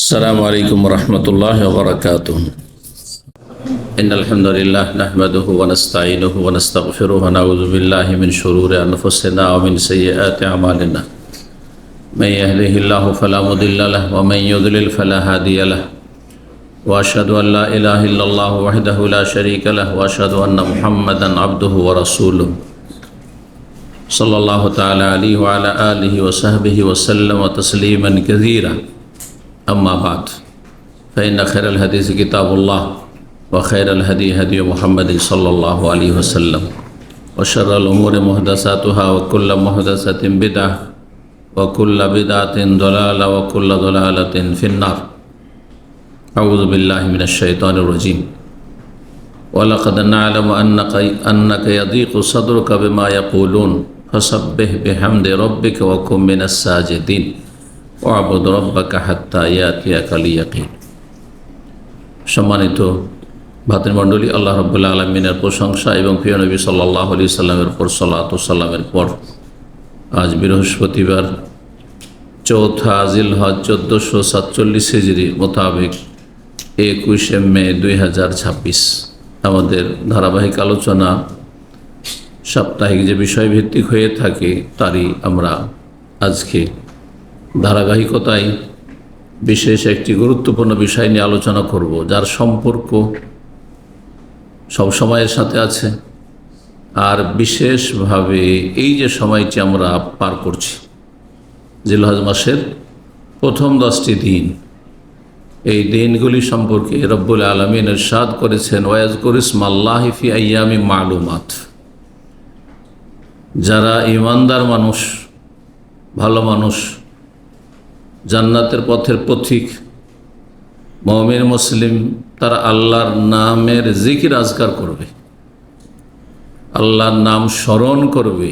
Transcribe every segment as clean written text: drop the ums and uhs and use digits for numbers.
السلام عليكم ورحمة الله وبركاته. إن الحمد لله نحمده ونستعينه ونستغفره ونعوذ بالله من شرور أنفسنا ومن سيئات أعمالنا. من يهده الله فلا مضل له ومن يضلل فلا هادي له. وأشهد أن لا إله إلا الله وحده لا شريك له وأشهد أن محمدا عبده ورسوله صلى الله تعالى عليه وعلى آله وصحبه وسلم تسليما كثيرا. أما بعد فإن خير الحديث كتاب الله وخير الهدي هدي محمد صلى الله عليه وسلم وشر الأمور محدثاتها وكل محدثة بدعة وكل بدعة ضلالة وكل ضلالة في النار. أعوذ بالله من الشيطان الرجيم. ولقد نعلم أنك يضيق صدرك بما يقولون فسبح بحمد ربك وكن من الساجدين ওয়াবুদ রব্বাকা হাত্তা ইয়াতিয়াকাল ইয়াকিন। সম্মানিত ভাতৃমণ্ডলী, আল্লাহ রাব্বুল আলামিনের প্রশংসা এবং প্রিয় নবী সাল্লাল্লাহু আলাইহি সাল্লামের উপর সালাত ও সালামের পর আজ বৃহস্পতিবার 4 জিলহজ 1447 হিজরি মোতাবেক 21 মে 2026 আমাদের ধারাবাহিক আলোচনা সাপ্তাহিক যে বিষয়ভিত্তিক হয়ে থাকে তারই আমরা আজকে ধারাবাহিকতায় বিশেষ একটি গুরুত্বপূর্ণ বিষয় নিয়ে আলোচনা করব, যার সম্পর্ক সব সময়ের সাথে আছে। আর বিশেষভাবে এই যে সময়টি আমরা পার করছি, জিলহজ মাসের প্রথম 10টি দিন, এই দিনগুলি সম্পর্কে রব্বুল আলামিন ইরশাদ করেছেন ওয়াজকুরু ইসমাল্লাহি ফি আইয়ামি মালুমাত। যারা ঈমানদার মানুষ, ভালো মানুষ, জান্নাতের পথের পথিক মুমিন মুসলিম, তারা আল্লাহর নামের জিকির আজকার করবে, আল্লাহর নাম স্মরণ করবে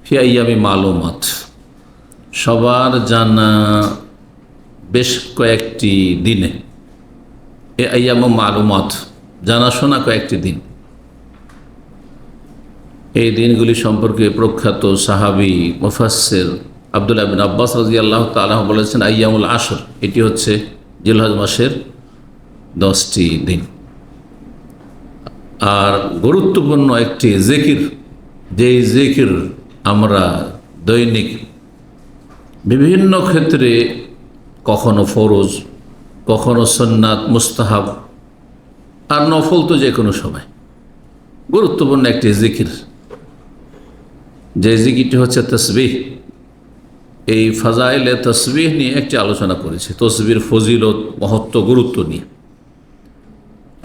ফি আইয়ামি মালুমাত। সবার জানা বেশ কয়েকটি দিনে, এ আইয়াম মালুমাত জানাশোনা কয়েকটি দিন। এই দিনগুলি সম্পর্কে প্রখ্যাত সাহাবী মুফাসসির আব্দুল্লাহ বিন আব্বাস রাদিয়াল্লাহু তাআলা বলেছেন আইয়ামুল আশর, এটি হচ্ছে জিলহজ মাসের 10টি দিন। আর গুরুত্বপূর্ণ একটি জিকির, যেই জিকির আমরা দৈনিক বিভিন্ন ক্ষেত্রে কখনো ফরজ, কখনো সুন্নাত, মুস্তাহাব আর নফল তো যে কোনো সময় গুরুত্বপূর্ণ একটি জিকির, যে জিকিরটি হচ্ছে তাসবিহ। এই ফাজাইলে তাসবিহ নিয়ে একটি আলোচনা করেছি, তসবির ফজিলত, মহত্ব, গুরুত্ব নিয়ে।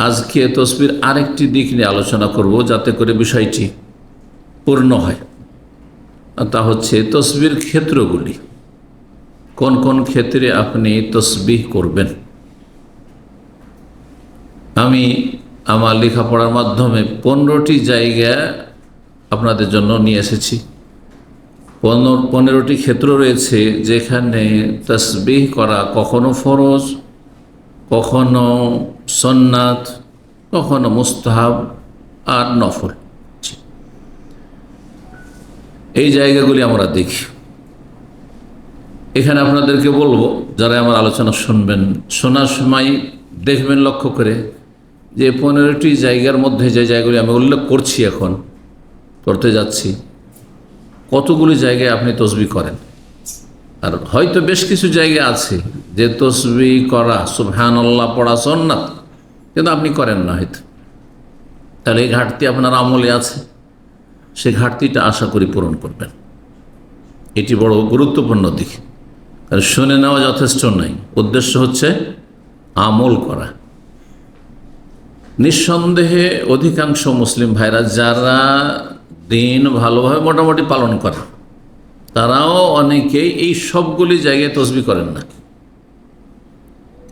আজকে তসবির আরেকটি দিক নিয়ে আলোচনা করব, যাতে করে বিষয়টি পূর্ণ হয়। তা হচ্ছে তসবির ক্ষেত্রগুলি, কোন কোন ক্ষেত্রে আপনি তসবিহ করবেন। আমি আমার লেখাপড়ার মাধ্যমে 15টি জায়গা আপনাদের জন্য নিয়ে এসেছি। 15টি ক্ষেত্র রয়েছে যেখানে তাসবিহ করা কখনো ফরজ, কখনো সুন্নাত, কখনো মুস্তাহাব আর নফল। এই জায়গাগুলি আমরা দেখি। এখানে আপনাদেরকে বলবো, যারা আমার আলোচনা শুনবেন, শোনার সময় দেখবেন লক্ষ্য করে যে 15টি জায়গার মধ্যে যে জায়গাগুলি আমি উল্লেখ করছি, এখন করতে যাচ্ছি, কতগুলি জায়গায় আপনি তসবিহ করেন। আর হয়তো বেশ কিছু জায়গা আছে যে তসবিহ করা, সুবহানাল্লাহ পড়া সুন্নাত, কিন্তু আপনি করেন না হয়তো। তাহলে এই ঘাটতি আপনার আমলে আছে, সেই ঘাটতিটা আশা করি পূরণ করবেন। এটি বড় গুরুত্বপূর্ণ দিক। আর শুনে নেওয়া যথেষ্ট নয়, উদ্দেশ্য হচ্ছে আমল করা। নিঃসন্দেহে অধিকাংশ মুসলিম ভাইরা যারা দিন ভালোভাবে মোটামুটি পালন করে, তারাও অনেকেই এই সবগুলি জায়গায় তসবিহ করেন না।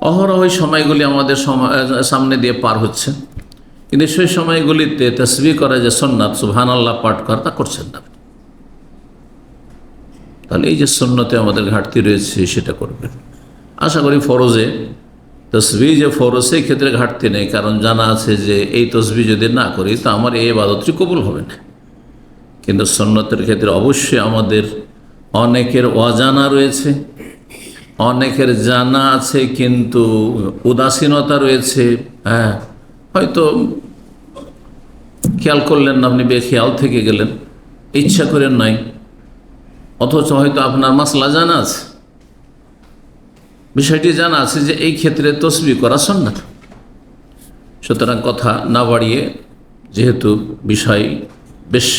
অহরহ ওই সময়গুলি আমাদের সামনে দিয়ে পার হচ্ছে, কিন্তু সেই সময়গুলিতে তসবিহ করা যে সুন্নাত, সুবহানাল্লাহ পাঠ করা, তা করছেন না। তাহলে এই যে সুন্নতে আমাদের ঘাটতি রয়েছে, সেটা করবেন। আশা করি ফরজে তসবিহ যে ফরজ, সেই ক্ষেত্রে ঘাটতি নেই, কারণ জানা আছে যে এই তসবিহ যদি না করি তা আমার এই ইবাদতটি কবুল হবে না। কিন্তু সুন্নতের ক্ষেত্রে অবশ্যই আমাদের অনেকের অজানা রয়েছে, অনেকের জানা আছে কিন্তু উদাসীনতা রয়েছে। হ্যাঁ, হয়তো খেয়াল করলেন না, আপনি বেখেয়াল থেকে গেলেন, ইচ্ছা করেন নাই, অথচ হয়তো আপনার মাসলা জানা আছে, বিষয়টি জানা আছে যে এই ক্ষেত্রে তসবিহ করা সুন্নাত। সুতরাং কথা না বাড়িয়ে, যেহেতু বিষয় বেশ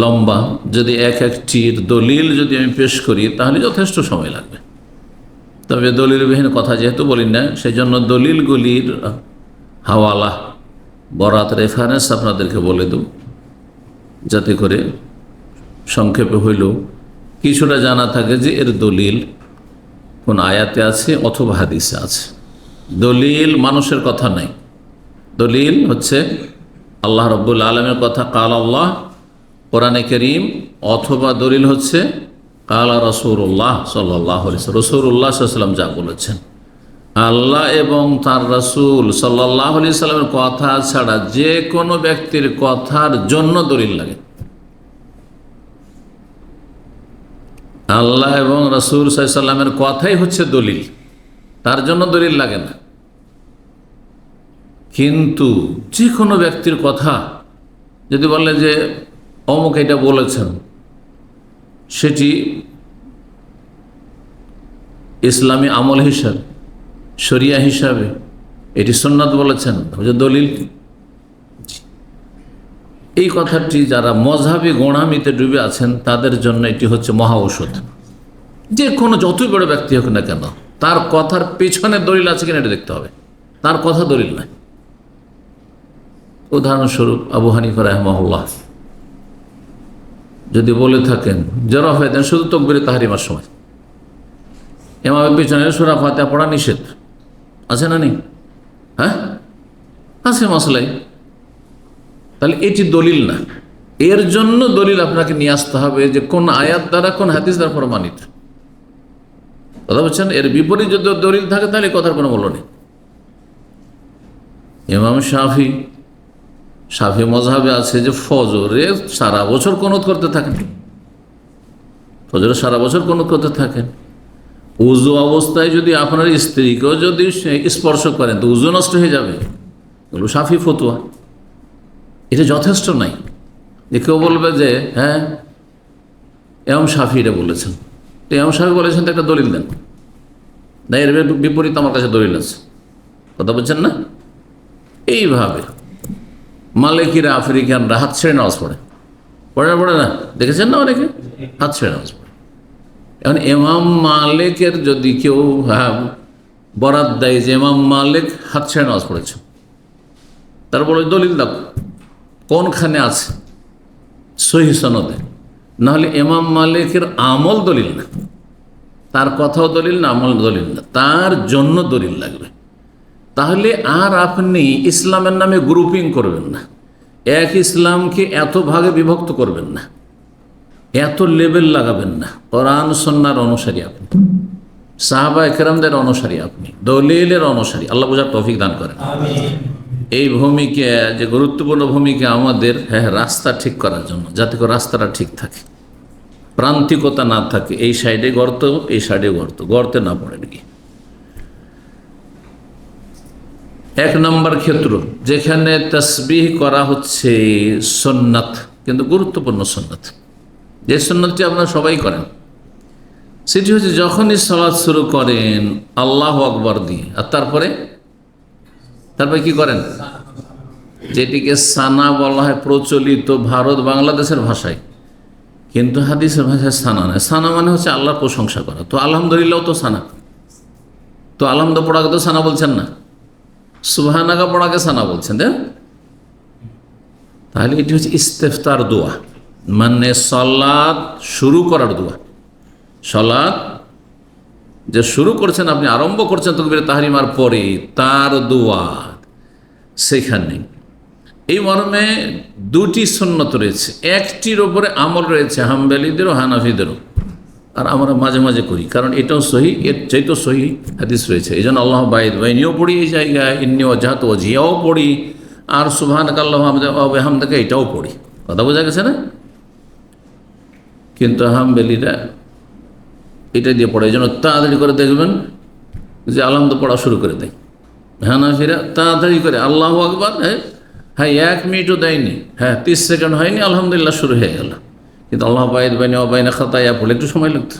লম্বা, যদি এক একটির দলিল যদি আমি পেশ করি তাহলে যথেষ্ট সময় লাগবে। তবে দলিলবিহীন কথা যেহেতু বলি না, সেই জন্য দলিলগুলির হাওয়ালা, বরাত, রেফারেন্স আপনাদেরকে বলে দেব, যাতে করে সংক্ষেপে হইলেও কিছুটা জানা থাকে যে এর দলিল কোন আয়াতে আছে অথবা হাদিসে আছে। দলিল মানুষের কথা নাই, দলিল হচ্ছে আল্লাহ রব্বুল আলমের কথা, কাল আল্লাহ, কোরআনে করিম, অথবা দলিল হচ্ছে কালা রাসূলুল্লাহ সাল্লাল্লাহু আলাইহি ওয়াসাল্লাম, রাসূলুল্লাহ সাল্লাল্লাহু আলাইহি ওয়াসাল্লাম যা বলেছেন। আল্লাহ এবং তার রাসূল সাল্লাল্লাহু আলাইহি ওয়াসাল্লামের কথা ছাড়া যে কোনো ব্যক্তির কথার জন্য দলিল লাগে। আল্লাহ এবং রাসূল সাল্লাল্লাহু আলাইহি ওয়াসাল্লামের কথাই হচ্ছে দলিল, তার জন্য দলিল লাগে না। কিন্তু যে কোনো ব্যক্তির কথা যদি বলে যে অমুক এটা বলেছেন, সেটি ইসলামী আমল হিসাবে, শরিয়া হিসাবে এটি সুন্নাত বলেছেন, দলিল। এই কথাটি যারা মযহাবী গোঁড়ামিতে ডুবে আছেন তাদের জন্য এটি হচ্ছে মহা ঔষধ। যে কোনো যতই বড় ব্যক্তি হোক না কেন, তার কথার পেছনে দলিল আছে কিনা এটা দেখতে হবে, তার কথা দলিল নাই। উদাহরণস্বরূপ আবু হানিফা রাহিমাহুল্লাহ যদি বলে থাকেন জরা হয়ে দেন শুধু তাকবীরে তাহরিমার সময়, ইমামের পিছনে সূরা ফাতিহা পড়া নিষেধ, আছে না নেই? হ্যাঁ, আছে মাসলাই। তাহলে এটি দলিল না। এর জন্য দলিল আপনাকে নিয়ে আসতে হবে যে কোন আয়াত দ্বারা, কোন হাদিস দ্বারা প্রমাণিত। কথা বলছেন? এর বিপরীত যদি দলিল থাকে তাহলে কথার কোনো মূল্য নেই। ইমাম শাফি মযহাবে আছে যে ফজরে সারা বছর কুনুত করতে থাকেন, ফজরে সারা বছর কুনুত করতে থাকেন। উযু অবস্থায় যদি আপনার স্ত্রীকেও যদি স্পর্শ করেন তো উযু নষ্ট হয়ে যাবে, এগুলো শাফি ফতোয়া। এটা যথেষ্ট নাই যে কেউ বলবে যে হ্যাঁ ইমাম শাফি এটা বলেছেন, তো ইমাম শাফি বলেছেন তো একটা দলিল দেন না, এর বিপরীত আমার কাছে দলিল আছে। কথা বলছেন না? এইভাবে মালিকিরা, আফ্রিকানরা হাত ছেড়ে নামাজ পড়ে না, দেখেছেন না? অনেকে হাত ছেড়ে নামাজ পড়ে। এখন ইমাম মালিকের যদি কেউ বরাত দেয় যে ইমাম মালিক হাত ছেড়ে নামাজ পড়েছে, তার বলে দলিল দাও, কোনখানে আছে সহিহ সনদে? নাহলে ইমাম মালিকের আমল দলিল না, তার কথাও দলিল না, আমল দলিল না, তার জন্য দলিল লাগবে। তাহলে আর আপনি ইসলামের নামে গ্রুপিং করবেন না, এক ইসলামকে এত ভাগে বিভক্ত করবেন না, এত লেবেল লাগাবেন না। কোরআন সুন্নাহর অনুসারী আপনি, সাহাবা একরামদের অনুসারী আপনি, দলিলের অনুসারী। আল্লাহ বুঝার তৌফিক দান করেন। এই ভূমিকা যে গুরুত্বপূর্ণ ভূমিকা আমাদের, রাস্তা ঠিক করার জন্য, যাতে করে রাস্তাটা ঠিক থাকে, প্রান্তিকতা না থাকে, এই সাইডে গর্ত, এই সাইডে গর্ত, গর্তে না পড়ে নাকি। এক নম্বর ক্ষেত্র যেখানে তাসবিহ করা হচ্ছে সুন্নাত, কিন্তু গুরুত্বপূর্ণ সুন্নাত, যে সুন্নাতটি আপনারা সবাই করেন, সেটি হচ্ছে যখনই সালাত শুরু করেন আল্লাহু আকবার দিয়ে, আর তারপরে কি করেন? যেটিকে সানা বলা হয় প্রচলিত ভারত বাংলাদেশের ভাষায়, কিন্তু হাদিসের ভাষায় সানা নয়। সানা মানে হচ্ছে আল্লাহর প্রশংসা করা। তো আলহামদুলিল্লাহ তো সানা, তো আলহামদুলিল্লাহ পড়াকে তো সানা বলছেন না, সুবহানাকা পড়াকে সানা বলছেন। তাহলে এটি হচ্ছে ইস্তেফতার দোয়া, মানে সালাত শুরু করার দোয়া। সালাত যে শুরু করছেন, আপনি আরম্ভ করছেন তাকবীরে তাহরিমার পরে, তার দোয়া সেখানে। এই মর্মে দুটি সুন্নত রয়েছে, একটির ওপরে আমল রয়েছে হাম্বলীদেরও হানাফিদেরও, আর আমরা মাঝে মাঝে করি, কারণ এটাও সহি, এর চাইতেও সহি হাদিস রয়েছে। এই জন্য আল্লাহ বাইদ বাইনিও পড়ি এই জায়গায়, ইন্নি ওয়াজহাত ওয়াজহিয়াও পড়ি, আর সুবহানাকাল্লাহু ওয়া বিহামদিকা এটাও পড়ি। কথা বোঝা গেছে না? কিন্তু হাম্বলীরা এটা দিয়ে পড়ে। এই জন্য তাড়াতাড়ি করে দেখবেন যে আলহামদুলিল্লাহ পড়া শুরু করে দেয়। হানাফিরা তাড়াতাড়ি করে আল্লাহু আকবার, হ্যাঁ 1 মিনিটও দেয়নি, হ্যাঁ 30 সেকেন্ড হয়নি, আলহামদুলিল্লাহ শুরু হয়ে গেল। কিন্তু আল্লাহ বাইদ বাইনা বাইনা খাতায়া পড়লে একটু সময় লাগতো,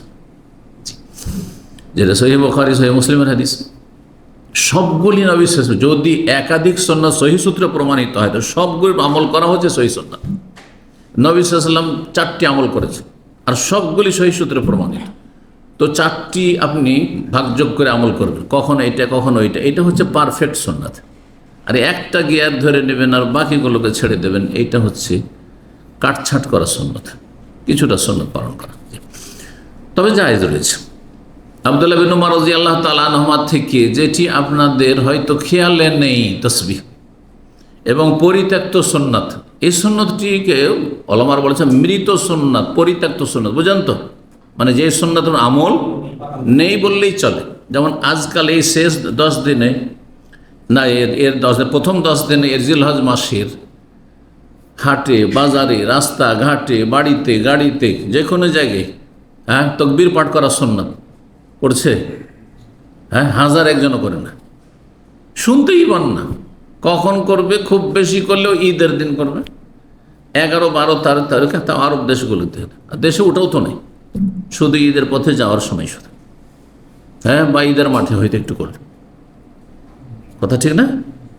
যেটা সহিহ বুখারী সহিহ মুসলিমের হাদিস। সবগুলি নবী যদি একাধিক সুন্নাত সহিহ সূত্রে প্রমাণিত হয় তো সবগুলো আমল করা হচ্ছে সহিহ সুন্নাত। নবী সাল্লাল্লাহু আলাইহি ওয়াসাল্লাম 4টি আমল করেছে আর সবগুলি সহিহ সূত্রে প্রমাণিত। তো 4টি আপনি ভাগযোগ করে আমল করবেন, কখনো এটা কখনো ওইটা, এটা হচ্ছে পারফেক্ট সুন্নাত। আর একটা গিয়ার ধরে নেবেন আর বাকিগুলোকে ছেড়ে দেবেন, এইটা হচ্ছে কাটছাঁট করা সুন্নাত, কিছুটা সুন্নাত পালন করা। তবে জায়েজ রয়েছে। আব্দুল্লাহ বিন উমর রাদিয়াল্লাহু তাআলা আনহুমা থেকে যেটি আপনাদের হয়তো খেয়ালে নেই, তাসবিহ এবং পরিত্যক্ত সুন্নাত, এই সুন্নতটিকে ওলামারা বলেছেন মৃত সুন্নাত, পরিত্যক্ত সুন্নাত। বুঝেন তো, মানে যে সুন্নাতের আমল নেই বললেই চলে। যেমন আজকাল এই শেষ 10 দিনে না, এর 10 দিন, প্রথম 10 দিনে এর জিলহজ মাসের হাটে বাজারে রাস্তাঘাটে বাড়িতে গাড়িতে যে কোনো জায়গায় তাকবীর পাঠ করা সুন্নাত করছে, হাজার একজনও করে না, শুনতেই পান না। কখন করবে? খুব বেশি করলেও ঈদের দিন করবে, 11-12 তারিখে, তা আরব দেশগুলোতে। দেশে ওটাও তো নেই, শুধু ঈদের পথে যাওয়ার সময় শুধু, বা ঈদের মাঠে হয়তো একটু করবে। কথা ঠিক না?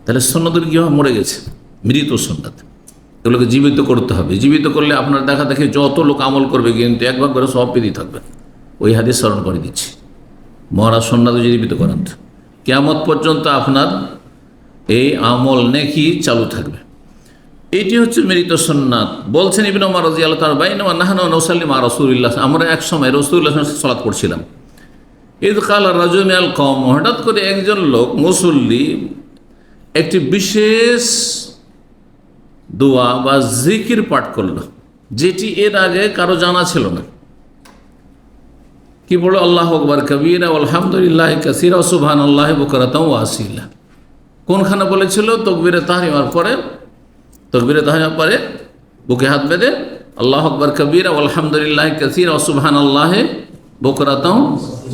তাহলে সুন্নাতের কি মরে গেছে, মৃত সুন্নাত। এগুলোকে জীবিত করতে হবে। জীবিত করলে আপনার দেখা দেখে যত লোক আমল করবে কিন্তু 1 ভাগ করে সব পেতেই থাকবে। ওই হাদিস স্মরণ করে দিচ্ছি, মহারাজ সুন্নাত জীবিত করেন, কিয়ামত পর্যন্ত আপনার এই আমল নেকি চালু থাকবে। এটি হচ্ছে মৃত সুন্নাত। বলছেন ইবনে উমর রাদিয়াল্লাহু তাআলা বাইনামা নাহনু নুসাল্লি মা রাসূলিল্লাহ, আমরা এক সময় রাসূলুল্লাহ সাল্লাল্লাহু আলাইহি ওয়াসাল্লাম সালাত পড়ছিলাম। ইয ক্বালা রাজুলুন মিনাল কওম, হঠাৎ করে একজন লোক মুসল্লি একটি বিশেষ দোয়া বা জিকির পাঠ করল, যেটি এর আগে কারো জানা ছিল না। কি বলো? আল্লাহু আকবার কাবীরা আলহামদুলিল্লাহি কাসীরা ওয়া সুবহানাল্লাহি বুকরাতাও ওয়া আসীলা। কোনখানে বলেছিল? তাকবীরে তাহরিমার পরে, তাকবীরে তাহরিমার পরে বুকে হাত বেঁধে আল্লাহু আকবার কাবীরা আলহামদুলিল্লাহি কাসীরা ওয়া সুবহানাল্লাহি বুকরাতাও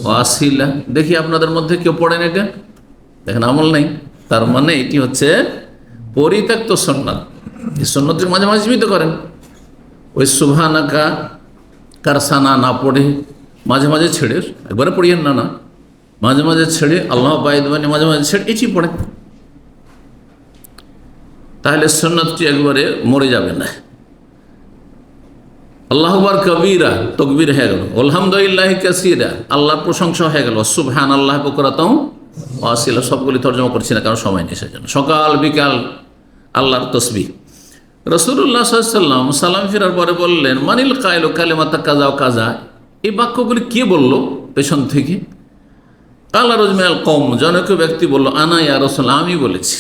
ওয়া আসীলা। দেখি আপনাদের মধ্যে কেউ পড়েন এটা? দেখেন আমল নেই, তার মানে এটি হচ্ছে পরিত্যক্ত সুন্নাত। এই সুন্নতের মাঝে মাঝে জীবিত করেন। ওই সুবহানাকা কারসানা না পড়ে মাঝে মাঝে ছেড়ে, একবারে পড়িয়েন না, মাঝে মাঝে ছেড়ে আল্লাহ বাইদ মানে মাঝে মাঝে ছেড়ে এটি পড়ে, তাহলে সুন্নতটি একবারে মরে যাবে না। আল্লাহু আকবার কবীরা তাকবীর হয়ে গেল, আলহামদুলিল্লাহি কাসীরা আল্লাহর প্রশংসা হয়ে গেল, সুবহানাল্লাহি বুকরাতাও ওয়া আসীলা। সবগুলি তর্জমা করছি না কারণ সময় নেই সেজন্য। সকাল বিকাল আল্লাহর তসবিহ। রাসূলুল্লাহ সাল্লাল্লাহু আলাইহি ওয়াসাল্লাম সালাম ফেরার পরে বললেন, মানিল কাইলু কালিমাতা কাযা ওয়া কাযা, এই বাক্যগুলি কে বলল পেছন থেকে? কালা রাজুলুল কওম, জনৈক ব্যক্তি বলল, আনা ইয়া রাসূলুল্লাহ, আমি বলেছি।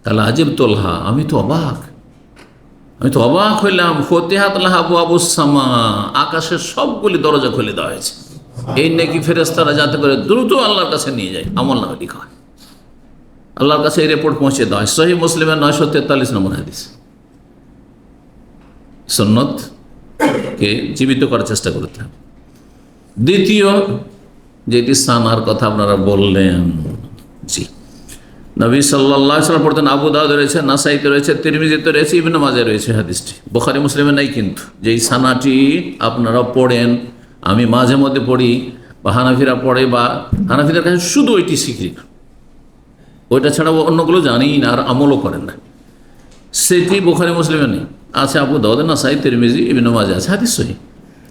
কালা আজিবতু লাহা, আমি তো অবাক হইলাম। ফতিহাত লাহা আবওয়াবুস সামা, আকাশের সবগুলি দরজা খুলে দেওয়া হয়েছে, এই নেকি ফেরেশতারা যাতে করে দ্রুত আল্লাহর কাছে নিয়ে যায়, আমলনামা লেখা হয়, আল্লাহর কাছে এই রিপোর্ট পৌঁছে দেওয়া হয়। সহিহ মুসলিমের 943 নম্বর হাদিস। সুন্নতকে জীবিত করার চেষ্টা করতে হবে। দ্বিতীয় যেটি সানার কথা আপনারা বললেন, জি, নবী সাল্লাল্লাহু আলাইহি ওয়াসাল্লাম পড়তেন। আবু দাউদ রয়েছে, নাসাইতে রয়েছে, তিরমিজিতে রয়েছে, ইবনে মাজাহ রয়েছে হাদিসটি, বুখারী মুসলিমে নাই। কিন্তু যেই সানাটি আপনারা পড়েন, আমি মাঝে মধ্যে পড়ি, বা হানাফিরা পড়ে, বা হানাফিদের কাছে শুধু ওইটি স্বীকৃত, ওইটা ছাড়া অন্যগুলো জানেই না আর আমলও করেন না, সেটি বুখারী মুসলিমে নেই, আছে আবু দাউদ, নাসাই, তিরমিজি, ইবনে মাজাহ আছে, হাদিস সহিহ,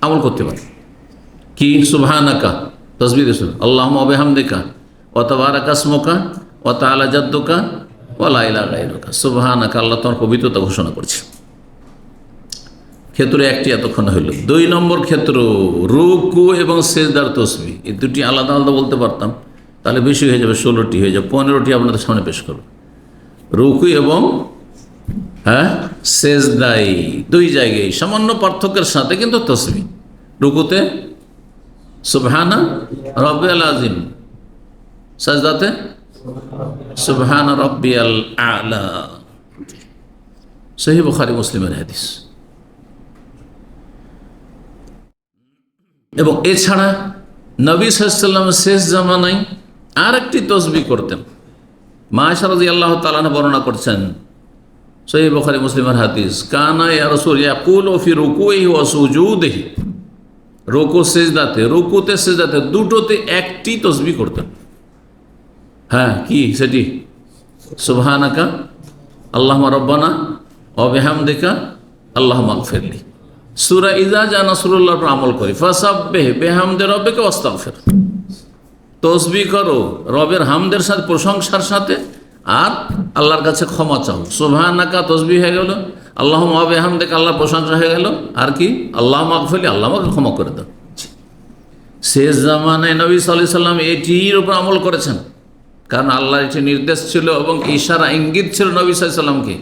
আমল করতে পারে। কি? সুবহানাকা তাসবিহ দিয়েছেন, আল্লাহুম্মা ওয়া বিহামদিকা ওয়া তাবারাকা ইসমুকা ওয়া তাআলা জাদ্দুকা ওয়া লা ইলাহা গায়রুকা। সুবহানাকা, আল্লাহ তোমার পবিত্রতা ঘোষণা করছে। ক্ষেত্র একটি এতক্ষণ হইল। 2 নম্বর ক্ষেত্র রুকু এবং সিজদার তাসবিহ, এই দুটি আলাদা আলাদা বলতে পারতাম, তাহলে বেশি হয়ে যাবে, 16টি হয়ে যাবে, 15টি আপনাদের সামনে পেশ করব। রুকু এবং সেজদাই, 2 জায়গায় সামান্য পার্থক্যের সাথে কিন্তু তাসবিহ। রুকুতে সুবহানা রাব্বিয়াল আযীম, সাজদাতে সুবহানা রাব্বিয়াল আ'লা। সহিহ বুখারী মুসলিমের হাদিস। এবং এছাড়া নবী সাল্লাল্লাহু আলাইহি ওয়াসাল্লাম শেষ জামানায় আরেকটি তসবিহ করতেন। মা আয়েশা রাদিয়াল্লাহু তাআলা আনহা বর্ণনা করছেন, সহিহ বুখারী মুসলিমের হাদিস, কানা ইয়া রাসূল ইয়াকুলু ফি রুকুইহি ওয়া সুজুদিহি, রুকু সিজদাতে, রুকুতে সিজদাতে দুটোতে একটি তসবিহ করতেন। হ্যাঁ, কি সেটি? সুবহানাকা আল্লাহুম্মা রাব্বানা ওয়া বিহামদিকা আল্লাহুম্মা আগফিরলি। সূরা ইযা জা নাসরুল্লাহর উপর আমল করি, ফাসাব্বিহ বিহামদি রাব্বিকা ওয়াস্তাগফির, তসবিহ করো রবের হামদের সাথে, প্রশংসার সাথে, আর আল্লাহর কাছে ক্ষমা চাও। সুবহানাকা তসবিহ হয়ে গেল, আল্লাহুম্মা ওয়া বিহামদিকা আল্লাহর প্রশংসা হয়ে গেল, আর কি? আল্লাহুম্মা আগফিরলি, আল্লাহ আমাকে ক্ষমা করে দাও। শেষ জামানায় নবী সাল্লাল্লাহু আলাইহি ওয়াসাল্লাম এটির উপর আমল করেছেন, কারণ আল্লাহর এটি নির্দেশ ছিল এবং ইশারা ইঙ্গিত ছিল নবী সাল্লাল্লাহু আলাইহি ওয়াসাল্লামকে।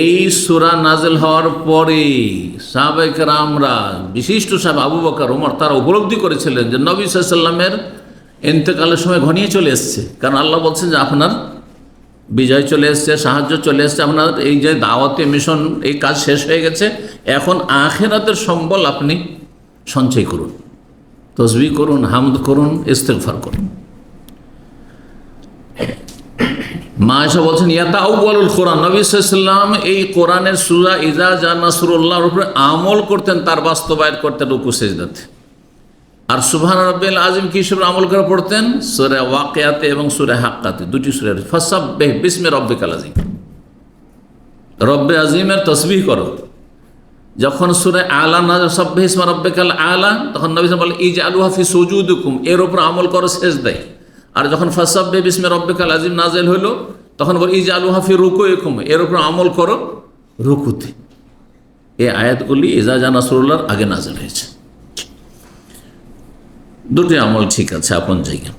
এই সূরা নাযিল হওয়ার পরে সাহাবায়ে কেরামরা, বিশিষ্ট সাহাবা আবু বকর, ওমর, তারা উপলব্ধি করেছিলেন যে নবী সাল্লাল্লাহু আলাইহি ওয়াসাল্লামের ইন্তেকালের সময় ঘনিয়ে চলে এসছে। কারণ আল্লাহ বলছেন যে আপনার বিজয় চলে এসছে, সাহায্য চলে এসছে, আপনার এই যে দাওয়াতে মিশন, এই কাজ শেষ হয়ে গেছে, এখন আখিরাতের সম্বল আপনি সঞ্চয় করুন, তসবিহ করুন, হামদ করুন, ইস্তেগফার করুন। মা আয়েশা বলছেন, ইয়াতাআউয়ালুল কোরআন, নবী সাল্লাল্লাহু আলাইহি ওয়াসাল্লাম এই কোরআনের সূরা ইযা জা নাসরুল্লাহর উপরে আমল করতেন, তার বাস্তবায়ন করতেন রুকু সিজদাতে। আর সুবহান রাব্বিল আযীম কি হিসেবে আমল করে পড়তেন? সূরা ওয়াকিয়াতে এবং সূরা হাক্কাতে, দুটি সূরা। ফাসাব্বিহ বিসমি রাব্বিকাল আযীম, রব্বে আযীমের তাসবিহ করো। যখন সূরা আলা নাযিল, সাব্বিহ ইসমা রাব্বিকাল আলা, তখন নবী সাল্লাল্লাহু আলাইহি ওয়াসাল্লাম বলেন ইজআলুহা ফি সুজুদিকুম, এর উপর আমল করো সিজদায়। আর যখন ফাসাব্বিহ বিসমি রাব্বিকাল আযীম নাযিল হলো, তখন বলে ইজআলুহা ফি রুকুইকুম, এর উপর আমল করো রুকুতে। এই আয়াতগুলি ইযা জা নাসরুল্লাহর আগে নাযিল হয়েছে। দুটি আমল ঠিক আছে আপন জায়গায়।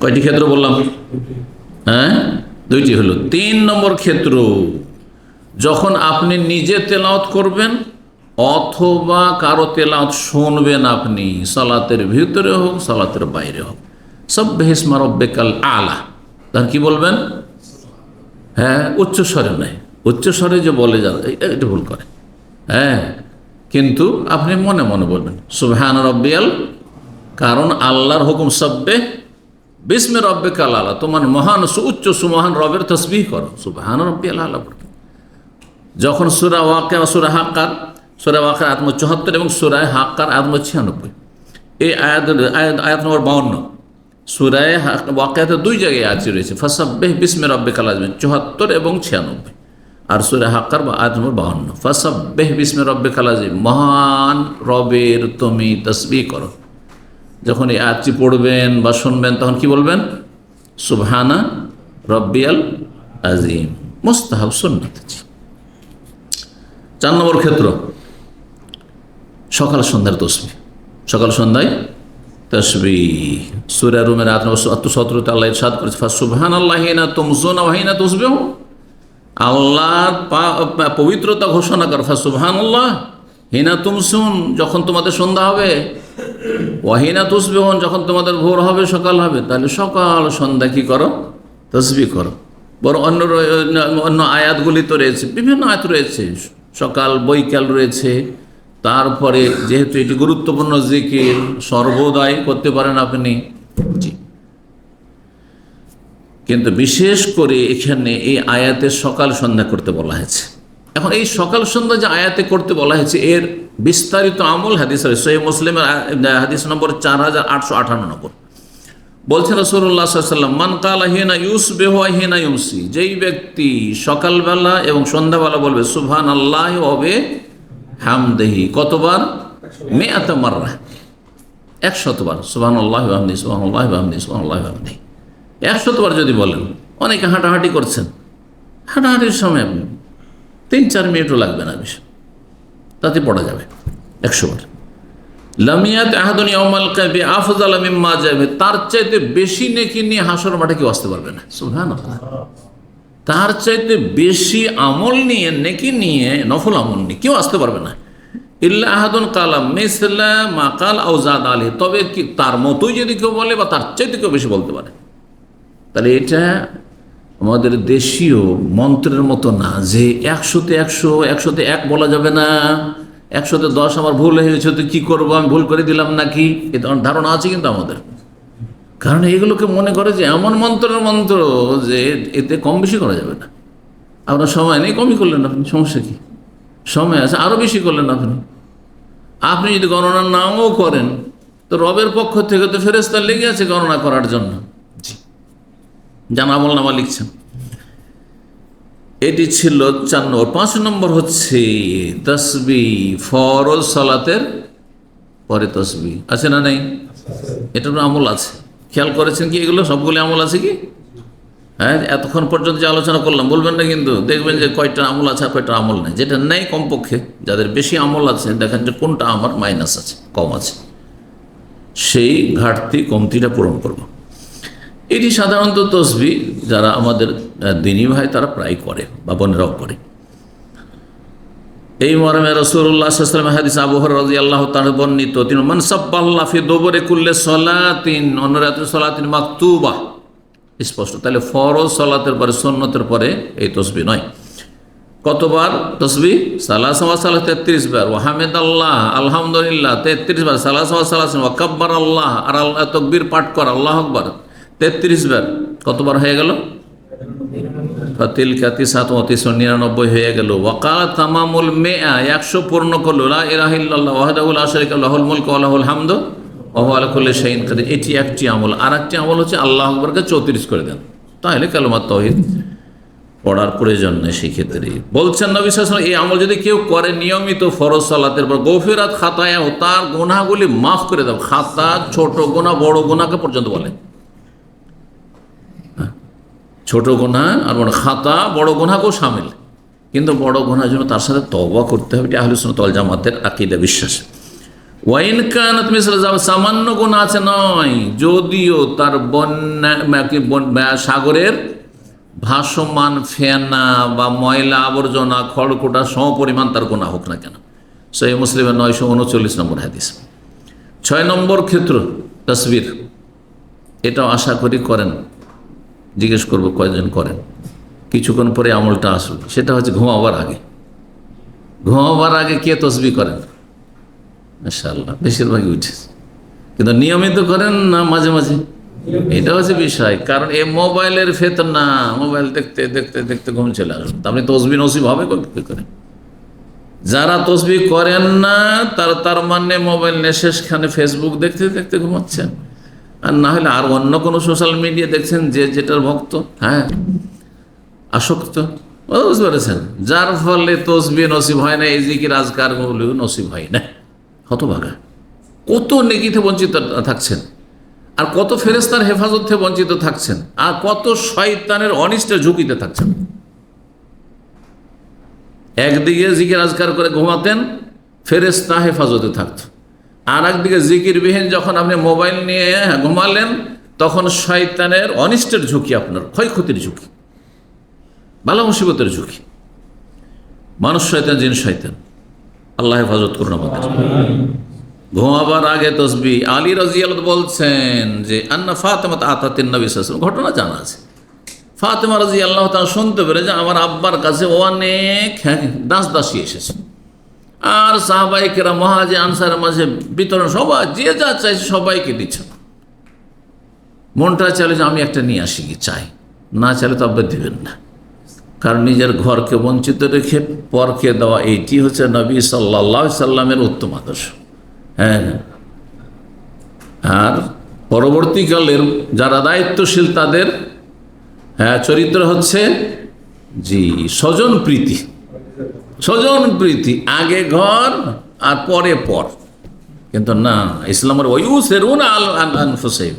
কয়টি ক্ষেত্র বললাম? হ্যাঁ, দুইটি হলো। 3 নম্বর ক্ষেত্র, যখন আপনি নিজে তেলাওয়াত করবেন অথবা কারো তেলাওয়াত শুনবেন, আপনি সালাতের ভিতরে হোক সালাতের বাইরে হোক, সাব্বিহ ইসমা রাব্বিকাল আলা, তখন কি বলবেন? হ্যাঁ, উচ্চ স্বরে নয়, উচ্চ স্বরে যে বলে যান এটা ভুল করে। হ্যাঁ, কিন্তু আপনি মনে মনে বলবেন সুবহান রাব্বিয়াল, কারণ আল্লাহর হুকুম সাব্বিহ বিসমি রাব্বিকাল আলা, তোমার মহান সুউচ্চ সুমহান রবের তাসবিহ করো, সুবহান রাব্বিয়াল আলা। যখন সূরা ওয়াকিয়া, সূরা হাক্কার, সূরা ওয়াকিয়া আয়াত নম্বর 74 এবং সূরা হাক্কার আয়াত নম্বর 96, এই আয়াত নম্বর 52, সূরা ওয়াকিয়াতে 2 জায়গায় আয়াত রয়েছে, ফাসাব্বিহ বিসমি রাব্বিকাল আযীম 74 এবং 96, আর সূরা হাক্কার আয়াত নম্বর 52, ফাসাব্বিহ বিসমি রাব্বিকাল আযীম, মহান রবের তুমি তাসবিহ করো। যখন এই আয়াতটি পড়বেন বা শুনবেন, তখন কি বলবেন? সুবহানা রাব্বিয়াল আযীম, মুস্তাহাব সুন্নাত। 4 নম্বর ক্ষেত্র, সকাল সন্ধ্যার তসবিহ, সকাল সন্ধ্যায় তসবিহ। সূরা রুমের আয়াত নম্বর 77 আল্লাহ ইরশাদ করেছে, ফাসুবহানাল্লাহি হিনা তুমসুনা ওয়া হিনা তুসবিহুন, আল্লাহর পবিত্রতা ঘোষণা কর। ফাসুবহানাল্লাহ হিনা তুমসুন, যখন তোমাদের সন্ধ্যা হবে, ওয়া হিনা তুসবিহুন, যখন তোমাদের ভোর হবে, সকাল হবে। তাহলে সকাল সন্ধ্যা কি করো? তসবিহ করো। বড় অন্য আয়াতগুলি তো রয়েছে, বিভিন্ন আয়াত রয়েছে, সকাল বৈকাল রয়েছে। তারপরে যেহেতু এটি গুরুত্বপূর্ণ জিকির, সর্বদাই করতে পারেন আপনি। জি, কিন্তু বিশেষ করে এখানে এই আয়াতে সকাল সন্ধ্যা করতে বলা হয়েছে। এখন এই সকাল সন্ধ্যা যে আয়াতে করতে বলা হয়েছে, এর বিস্তারিত আমল হাদিস সহিহ মুসলিমের হাদিস নম্বর 4858 বলছেন রাসূলুল্লাহ সাল্লাল্লাহু আলাইহি ওয়াসাল্লাম, মান কালা হিনা ইউসবিহু ওয়া হিনা ইউমসি, যেই ব্যক্তি সকালবেলা এবং সন্ধ্যাবেলা বলবে সুবহানাল্লাহি ওয়া বিহামদিহি, কতবার? 100 মাররা, 100 বার সুবহানাল্লাহি ওয়া বিহামদিহি, সুবহানাল্লাহি ওয়া বিহামদিহি, সুবহানাল্লাহি ওয়া বিহামদিহি 100 বার যদি বলেন। অনেকে হাঁটাহাঁটি করছেন, হাঁটাহাঁটির সময় আপনি 3-4 মিনিটও লাগবে না, বেশি, তাতে পড়া যাবে 100 বার। লামিয়াত আহাদুন ইয়াউমাল কিয়ামা আফযালা মিম্মা জাআ, তার চাইতে বেশি নেকি নিয়ে হাসর মাঠে কেউ আসতে পারবে না। সুবহানাল্লাহ, তার চাইতে বেশি আমল নিয়ে, নেকি নিয়ে, নফল আমল নিয়ে কেউ আসতে পারবে না। ইল্লা আহাদুন কালা মিসলা মা কাল আও যাদ আলাইহি, তবে কি তার মতোই যদি কেউ বলে বা তার চাইতে কেউ বেশি বলতে পারে। তাহলে এটা আমাদের দেশীয় মন্ত্রের মতো না যে 100-তে 100, 100-তে 1 বলা যাবে না, 100-তে 10 আমার ভুল হয়ে গেছে, তো কী করবো, আমি ভুল করে দিলাম নাকি, এ ধরনের ধারণা আছে কিন্তু আমাদের। কারণ এগুলোকে মনে করে যে এমন মন্ত্রের মন্ত্র যে এতে কম বেশি করা যাবে না। আপনার সময় নেই, কমই করলেন আপনি, সমস্যা কী? সময় আছে, আরও বেশি করলেন আপনি। আপনি যদি গণনা নাও করেন তো রবের পক্ষ থেকে তো ফেরেশতা লেগে আছে গণনা করার জন্য, যান আমলনামা লিখছেন। এটি ছিল 4 নম্বর। 5 নম্বর হচ্ছে তাসবিহ, ফরজ সালাতের পরে তাসবিহ আছে না নেই? এটার আমল আছে, খেয়াল করেছেন কি? এগুলো সবগুলো আমল আছে কি? হ্যাঁ, এতক্ষণ পর্যন্ত যে আলোচনা করলাম বলবেন না কিন্তু, দেখবেন যে কয়টা আমল আছে আর কয়টা আমল নেই। যেটা নেই কমপক্ষে, যাদের বেশি আমল আছে দেখেন যে কোনটা আমার মাইনাস আছে, কম আছে, সেই ঘাটতি কমতিটা পূরণ করব। এটি সাধারণত তসবিহ যারা আমাদের দিনী ভাই তারা প্রায় করে বা বোনেরাও করে। এই মর্মে রাসূলুল্লাহ সাল্লাল্লাহু আলাইহি ওয়াসাল্লাম হাদিস আবু হুরায়রা রাদিয়াল্লাহু তাআলা বর্ণিত, তিনি মান সাব্বাল্লাহ ফি দুবুরি কুল্লি সালাতিন অনরাত সালাতিন মাকতুবা, স্পষ্ট। তাহলে ফরজ সালাতের পরে, সুন্নতের পরে এই তসবিহ নয়। কতবার তসবিহ? সালাসা ওয়া সালাস 33 বার, ওয়া হামিদাল্লাহ আলহামদুলিল্লাহ 33 বার, সালাসা ওয়া সালাসিন ওয়া কাব্বারাল্লাহ, আর আল্লাহ তাকবীর পাঠ করা, আল্লাহু আকবার 33 বার। কতবার হয়ে গেল? ফাতিলকা 99 হয়ে গেল। ওয়াকালা তামামুল মিআ, 100 পূর্ণ করলো, লা ইলাহা ইল্লাল্লাহ ওয়াহদাহু লা শারীকা লাহু, লাহুল মুলকু ওয়া লাহুল হামদু ওয়া হুয়া আলা কুল্লি শাইইন কাদির। এটি একটি আমল। আর একটি আমল হচ্ছে আল্লাহু আকবারকে 34 করে দেন, তাহলে কালেমাত তাওহীদ পড়ার প্রয়োজন নেই। সেই ক্ষেত্রে বলছেন নবী সাল্লাল্লাহু আলাইহি ওয়াসাল্লাম, এই আমল যদি কেউ করে নিয়মিত ফরজ সালাতের পর, গফিরাত খাতায়াহু, তার গুনাহগুলি মাফ করে দাও। খাতা ছোট গুনাহ, বড় গুনাহকে পর্যন্ত বলে। ছোট গুনাহ আর বড় খাতা, বড় গুনাহকেও শামিল, কিন্তু বড় গুনাহের জন্য তার সাথে তওবা করতে হবে। এটি আহলে সুন্নাত ওয়াল জামাতের আকীদা, বিশ্বাস। ওয়াইন কানাত মিসলা যাবে, সামান্য গুনাহ আছে নয়, যদিও তার বন্যা সাগরের ভাসমান ফেনা বা ময়লা আবর্জনা খড়কুটা সমপরিমাণ তার গুনাহ হোক না কেন। সহিহ মুসলিমের 939 নম্বর হাদিস। 6 নম্বর ক্ষেত্র তাসবির, এটাও আশা করি করেন। জিজ্ঞেস করবো কয়জন করেন। কিছুক্ষণ পরে আমলটা আসবে, সেটা হচ্ছে ঘুমাবার আগে। ঘুমাবার আগে কে তসবিহ করেন? মাশাআল্লাহ, বেশিরভাগই উঠেছে। কিন্তু নিয়মিত করেন না মাঝে মাঝে? এটা হচ্ছে বিষয়। কারণ এই মোবাইলের ফেতনা, মোবাইল দেখতে দেখতে দেখতে ঘুম চলে আসবে, আপনি তসবিহ নসিব হবে কী করে? যারা তসবিহ করেন না তার মানে মোবাইল নিয়ে শেষখানে ফেসবুক দেখতে দেখতে ঘুমাচ্ছেন, আর না হলে আর অন্য কোনো সোশ্যাল মিডিয়া দেখছেন, যে যেটার ভক্ত, হ্যাঁ আসক্ত, বুঝতে পেরেছেন? যার ফলে তসবিহ নসিব হয় না, এই জিকির আজকারগুলো নসিব হয় না। হতভাগা, কত নেকিতে বঞ্চিত থাকছেন, আর কত ফেরেশতার হেফাজত থেকে বঞ্চিত থাকছেন, আর কত শয়তানের অনিষ্টের ঝুঁকিতে থাকছেন। একদিকে জিকির আজকার করে ঘুমাতেন, ফেরেশতা হেফাজতে থাকত, আর একদিকে জিকিরবিহীন যখন আপনি মোবাইল নিয়ে ঘুমালেন, তখন শয়তানের অনিষ্টের ঝুঁকি, আপনার ক্ষয়ক্ষতির ঝুঁকি, বালা মুসিবতের ঝুঁকি। মানুষ শয়তান, জিন শয়তান, আল্লাহ হেফাজত করুন আমাদের। ঘুমাবার আগে তসবিহ। আলী রাদিয়াল্লাহু বলছেন যে আন্না ফাতেমা আতাতিন নবী সাল্লাল্লাহু আলাইহি ওয়াসাল্লাম, ঘটনা জানা আছে। ফাতেমা রাদিয়াল্লাহু তাআলা শুনতে পেরে যে আমার আব্বার কাছে অনেক দাস দাসী এসেছে, আর সাহাবায়ে কেরাম মুহাজির আনসারের মাঝে বিতরণ, সবাই যে যা চাইছে সবাইকে দিচ্ছে। মনটা চাইলে যে আমি একটা নিয়ে আসি, কি চাই, না চাইলে তো আব্বা দিবেন না। কারণ নিজের ঘরকে বঞ্চিত রেখে পরকে দেওয়া, এইটি হচ্ছে নবী সাল্লাল্লাহু আলাইহি সাল্লামের উত্তম আদর্শ। হ্যাঁ, আর পরবর্তীকালের যারা দায়িত্বশীল তাদের চরিত্র হচ্ছে স্বজন প্রীতি। স্বজন প্রীতি, আগে ঘর আর পরে পর। কিন্তু না, ইসলামের ওয়ুসিরুনা আলা আনফুসিহিম,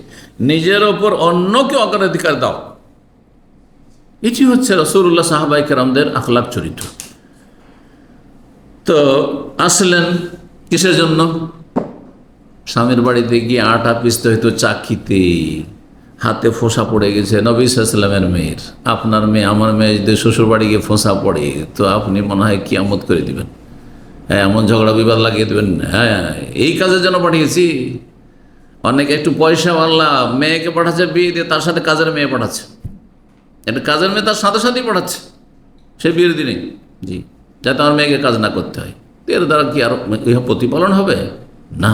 নিজের ওপর অন্যকে অগ্রাধিকার দাও। এটি হচ্ছে রাসূলুল্লাহ সাহাবায়ে কেরামদের আখলাক, চরিত্র। তো আসলেন কিসের জন্য? স্বামীর বাড়িতে গিয়ে আটা পিষতে হইতো চাকিতে, হাতে ফোঁসা পড়ে গেছে নবী সাল্লাল্লাহু আলাইহি ওয়াসাল্লামের মেয়ের। আপনার মেয়ে, আমার মেয়ে যদি শ্বশুর বাড়ি গিয়ে ফোঁসা পড়ে, তো আপনি মনে হয় কিয়ামত করে দিবেন। হ্যাঁ, এমন ঝগড়া বিবাদ লাগিয়ে দেবেন। হ্যাঁ, এই কাজের জন্য পাঠিয়েছি। অনেকে একটু পয়সাওয়ালা মেয়েকে পাঠাচ্ছে বিয়ে দিয়ে, তার সাথে কাজের মেয়ে পাঠাচ্ছে। একটা কাজের মেয়ে তার সাথে সাথেই পাঠাচ্ছে সে বিয়ের দিনে, যাতে আমার মেয়েকে কাজ না করতে হয়। এর দ্বারা কি আর ইহা প্রতিপালন হবে না।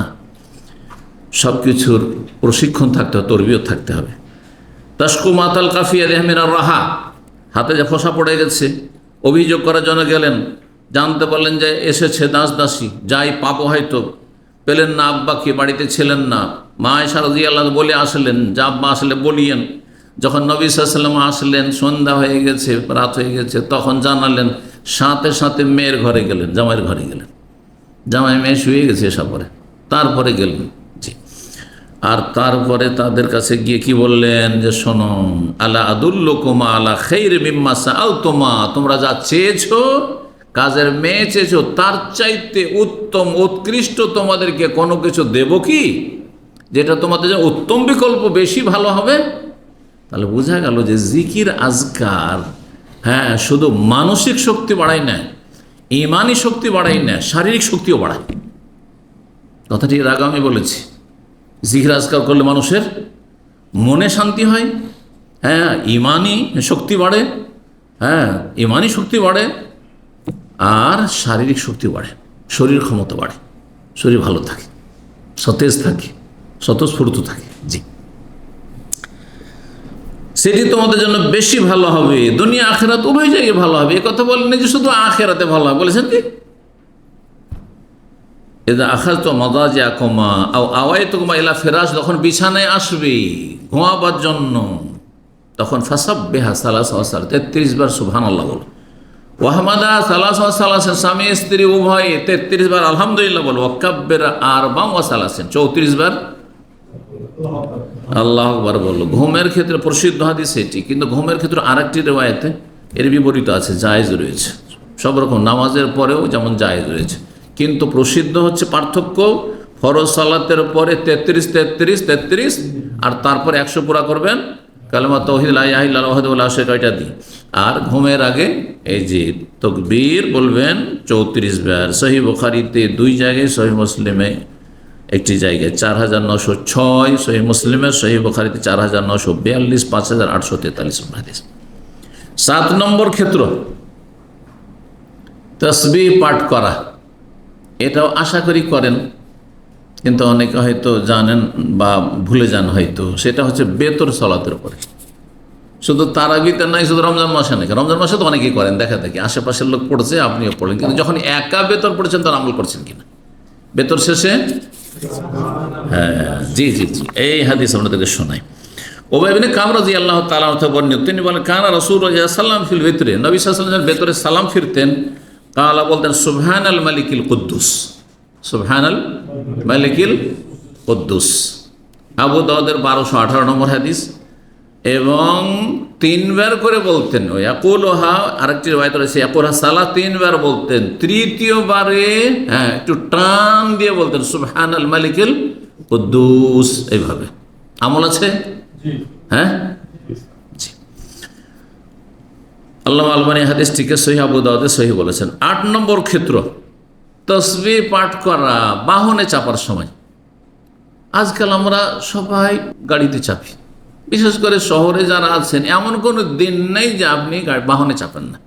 সব কিছুর প্রশিক্ষণ থাকতে হবে, তরবিয়ত থাকতে হবে। তাসকু মাতাল কাফিয়া রেহমিনার রাহা, হাতে যে ফসা পড়ে গেছে, অভিযোগ করার জন্য গেলেন, জানতে পারলেন যে এসেছে দাস দাসী, যাই পাবো, হয়তো পেলেন না আব্বাকে, বাড়িতে ছিলেন না, মা আয়েশা রাদিয়াল্লাহু আনহা বলে আসলেন যে আব্বা আসলে বলিয়েন। যখন নবী সাল্লাল্লাহু আলাইহি ওয়াসাল্লাম আসলেন, সন্ধ্যা হয়ে গেছে, রাত হয়ে গেছে, তখন জানালেন। সাথে সাথে মেয়ের ঘরে গেলেন, জামাইয়ের ঘরে গেলেন, জামাই মেয়ে শুয়ে গেছে এসব পরে, তারপরে গেলেন। জি, আর তারপরে তাদের কাছে গিয়ে কি বললেন যে শোনো, আলা আদুল্লুকুমা আলা খাইরি মিম্মা সাআলতুমা, তোমরা যা চেয়েছো, কাজের মেয়ে চেয়েছো, তার চাইতে উত্তম উৎকৃষ্ট তোমাদেরকে কোনো কিছু দেব কি, যেটা তোমাদের জন্য উত্তম বিকল্প, বেশি ভালো হবে। তাহলে বোঝা গেল যে জিকির আজকার, হ্যাঁ, শুধু মানসিক শক্তি বাড়ায় না, ইমানি শক্তি বাড়াই না, শারীরিক শক্তিও বাড়ায়। কথাটি এর আগে আমি বলেছি, জিকির আজকার করলে মানুষের মনে শান্তি হয়, হ্যাঁ, ইমানি শক্তি বাড়ে, হ্যাঁ, ইমানি শক্তি বাড়ে, আর শারীরিক শক্তি বাড়ে, শরীর ক্ষমতা বাড়ে, শরীর ভালো থাকে, সতেজ থাকে, স্বতঃস্ফূর্ত থাকে। জি, সেটি তোমাদের জন্য বেশি ভালো হবে, দুনিয়া আখেরাত উভয় জায়গায় ভালো হবে। এ কথা বলেন যে শুধু আখেরাতে ভালো হবে, বলেছেন কি এদা আখাজ তো মজা যে আকমা আওয়াই তোমা এলা ফেরাস, যখন বিছানায় আসবে ঘুমাবার জন্য, তখন ফাসাব বেহা সালাস 33 বার সুবহানাল্লাহ বলো, ওয়াহমাদা সালাস সালাসেন, স্বামী স্ত্রী উভয়ে 33 বার আলহামদুলিল্লাহ বলো, ওয়াকাব্বিরা আরবা ওয়া সালাসেন, 34 বার আল্লাহু আকবার বলো। ঘুমের ক্ষেত্রে প্রসিদ্ধ হাদিস এটি, কিন্তু ঘুমের ক্ষেত্রে আরেকটি রিওয়ায়াতে এর বিপরীত আছে, জায়েজ রয়েছে। সব রকম নামাজের পরেও যেমন জায়েজ রয়েছে, কিন্তু প্রসিদ্ধ হচ্ছে পার্থক্য, ফরজ সালাতের পরে 33 33 33, আর তারপর 100 পুরা করবেন কালেমা তাওহীদ লা ইলাহা ইল্লাল্লাহু ওয়াহদাহু লা শারীকা লাহু, দি। আর ঘুমের আগে এই যে তাকবীর বলবেন 34 বার। সহিহ বুখারীতে 2 জায়গায়, সহিহ মুসলিমে একটি জায়গায় 4906, সহিহ মুসলিমে, সহিহ বুখারীতে 4942, 5843 হাদিস। 7 নম্বর ক্ষেত্র তাসবিহ পাঠ করা, এটাও আশা করি করেন, কিন্তু অনেকে হয়তো জানেন বা ভুলে যান হয়তো। সেটা হচ্ছে বেতর সালাতের উপরে, শুধু তারাবিতে নাই, শুধু রমজান মাসে নাকি, রমজান মাসে তো অনেকেই করেন, দেখা থাকে আশেপাশের লোক পড়ছে, আপনিও পড়েন, কিন্তু যখন একা বেতর পড়েছেন তখন আমল করছেন কিনা, বেতর শেষে, হ্যাঁ, জি জি জি, এই হাদিস আপনাদেরকে শোনাই। উবাই ইবনে কাব রাদিয়াল্লাহু তাআলা আনহু বর্ণিত, তিনি বলেন কানা রাসূলুল্লাহ সাল্লাল্লাহু ফিল ভিতরে, নবী সাল্লাল্লাহু আলাইহি ওয়াসাল্লাম ভেতরে সালাম ফিরতেন, কালা বলতেন সুবহানাল মালিকিল কুদ্দুস, সুবহানাল মালিকিল কুদ্দুস। আবু দাউদের 1218 নম্বর হাদিস। এবং 3 বার করে বলতেন, ওই ইয়াকুলুহা, আরেকটি riwayat রয়েছে ইয়াকুলুহা সালাত 3 বার বলতেন, তৃতীয়বারে হ্যাঁ একটু টান দিয়ে বলতেন সুবহানাল মালিকিল কুদ্দুস, এইভাবে। আমল আছে, হ্যাঁ, জি। আল্লামা আলবানী হাদিসটিকে সহিহ আবু দাউদে সহিহ বলেছেন। 8 নম্বর ক্ষেত্র তাসবিহ পাঠ করা বাহনে চাপার সময়। আজকাল আমরা সবাই গাড়িতে চাপি, বিশেষ করে শহরে যারা আছেন, এমন কোনো দিন নেই যে আপনি বাহনে চাপেন না,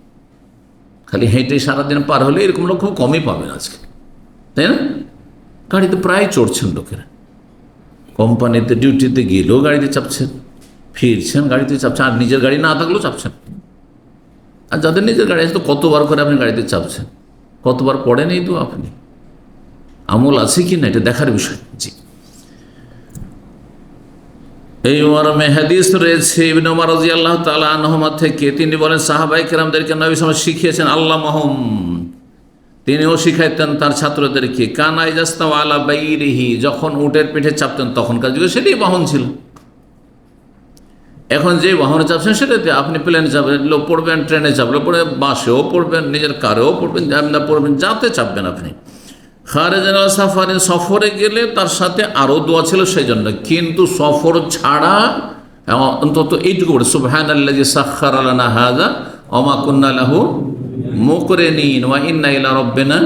খালি হেঁটে সারাদিন পার হলে এরকম লোক খুব কমই পাবেন আজকে, তাই না? গাড়িতে প্রায় চড়ছেন লোকেরা, কোম্পানিতে ডিউটিতে গেলেও গাড়িতে চাপছেন, ফিরছেন গাড়িতে চাপছেন, আর নিজের গাড়ি না থাকলেও চাপছেন। আর যাদের নিজের গাড়ি আছে তো কতবার করে আপনি গাড়িতে চাপছেন, কতবার পড়েন এই তো আপনি, আমল আছে কি না এটা দেখার বিষয়। জি, এই মর্মে হাদিস রয়েছে ইবনে ওমর রাদিয়াল্লাহু তাআলা আনহুমা থেকে, তিনি বলেন সাহাবায়ে কেরামদেরকে নবী সাল্লাল্লাহু আলাইহি ওয়াসাল্লাম শিখিয়েছেন, আল্লামাহুম, তিনিও শিখাইতেন তার ছাত্রদেরকে, কানা ইজাস্তাও আলা বাইরিহি, যখন উটের পিঠে চাপতেন, তখনকার যুগে সেটাই বাহন ছিল। এখন যে বাহনে চাপছেন সেটাতে আপনি প্লেনে চাপবেন, পড়বেন, ট্রেনে চাপলে পড়ে, বাসেও পড়বেন, নিজের কারেও পড়বেন, যা পড়বেন, যাতে চাপবেন আপনি। খারেজান সাফারিন, সফরে গেলে তার সাথে আরও দোয়া ছিল সেই জন্য, কিন্তু সফর ছাড়া অন্তত এইটুকু পড়ে সুবহানাল্লাযী সাখখারা লানা হাযা ওয়া মা কুন্না লাহু মুকরিনিন ওয়া ইন্না ইলা রাব্বিনা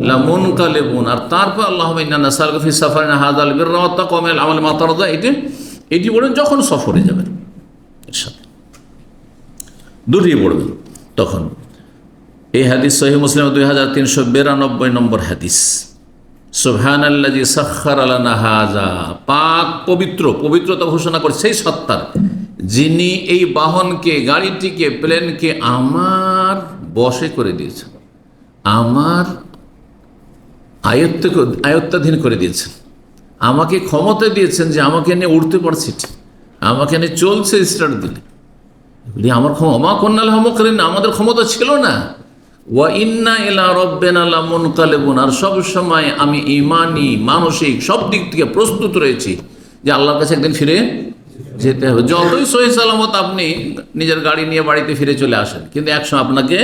লামুনকালিবুন। আর তারপর আল্লাহুম্মা ইন্না নাসআলুকা ফি সাফারিনা হাযাল বিররা ওয়াত তাকওয়া মিনাল আমালি মা তারদা, এটি পড়েন যখন সফরে যাবেন, এর সাথে দুটিই পড়বেন তখন। এই হাদিস সহিহ মুসলিম 2392 নম্বর হাদিস। সুবহানাল্লাযী সাখখারা লানা হাযা, পাক পবিত্র, পবিত্রতা ঘোষণা করে সেই সত্তার যিনি এই বাহনকে, গাড়িটিকে, প্লেনকে আমার বশে করে দিয়েছেন, আমার আয়ত্তাধীন করে দিয়েছেন, আমাকে ক্ষমতা দিয়েছেন যে আমাকে নিয়ে উঠতে পারছি, আমাকে নিয়ে চলছে স্টার্ট দিলে। আমার ক্ষমা কন্যাল হামকরিন, আমাদের ক্ষমতা ছিল না। ওয়া ইন্না ইলা রাব্বিনা লামুনকালিবুন, আর সব সময় আমি ঈমানি, মানসিক সব দিক থেকে প্রস্তুত রয়েছি যে আল্লাহর কাছে একদিন ফিরে যেতে হবে। যতই সহি সালামত আপনি নিজের গাড়ি নিয়ে বাড়িতে ফিরে চলে আসেন, কিন্তু একসময় আপনাকে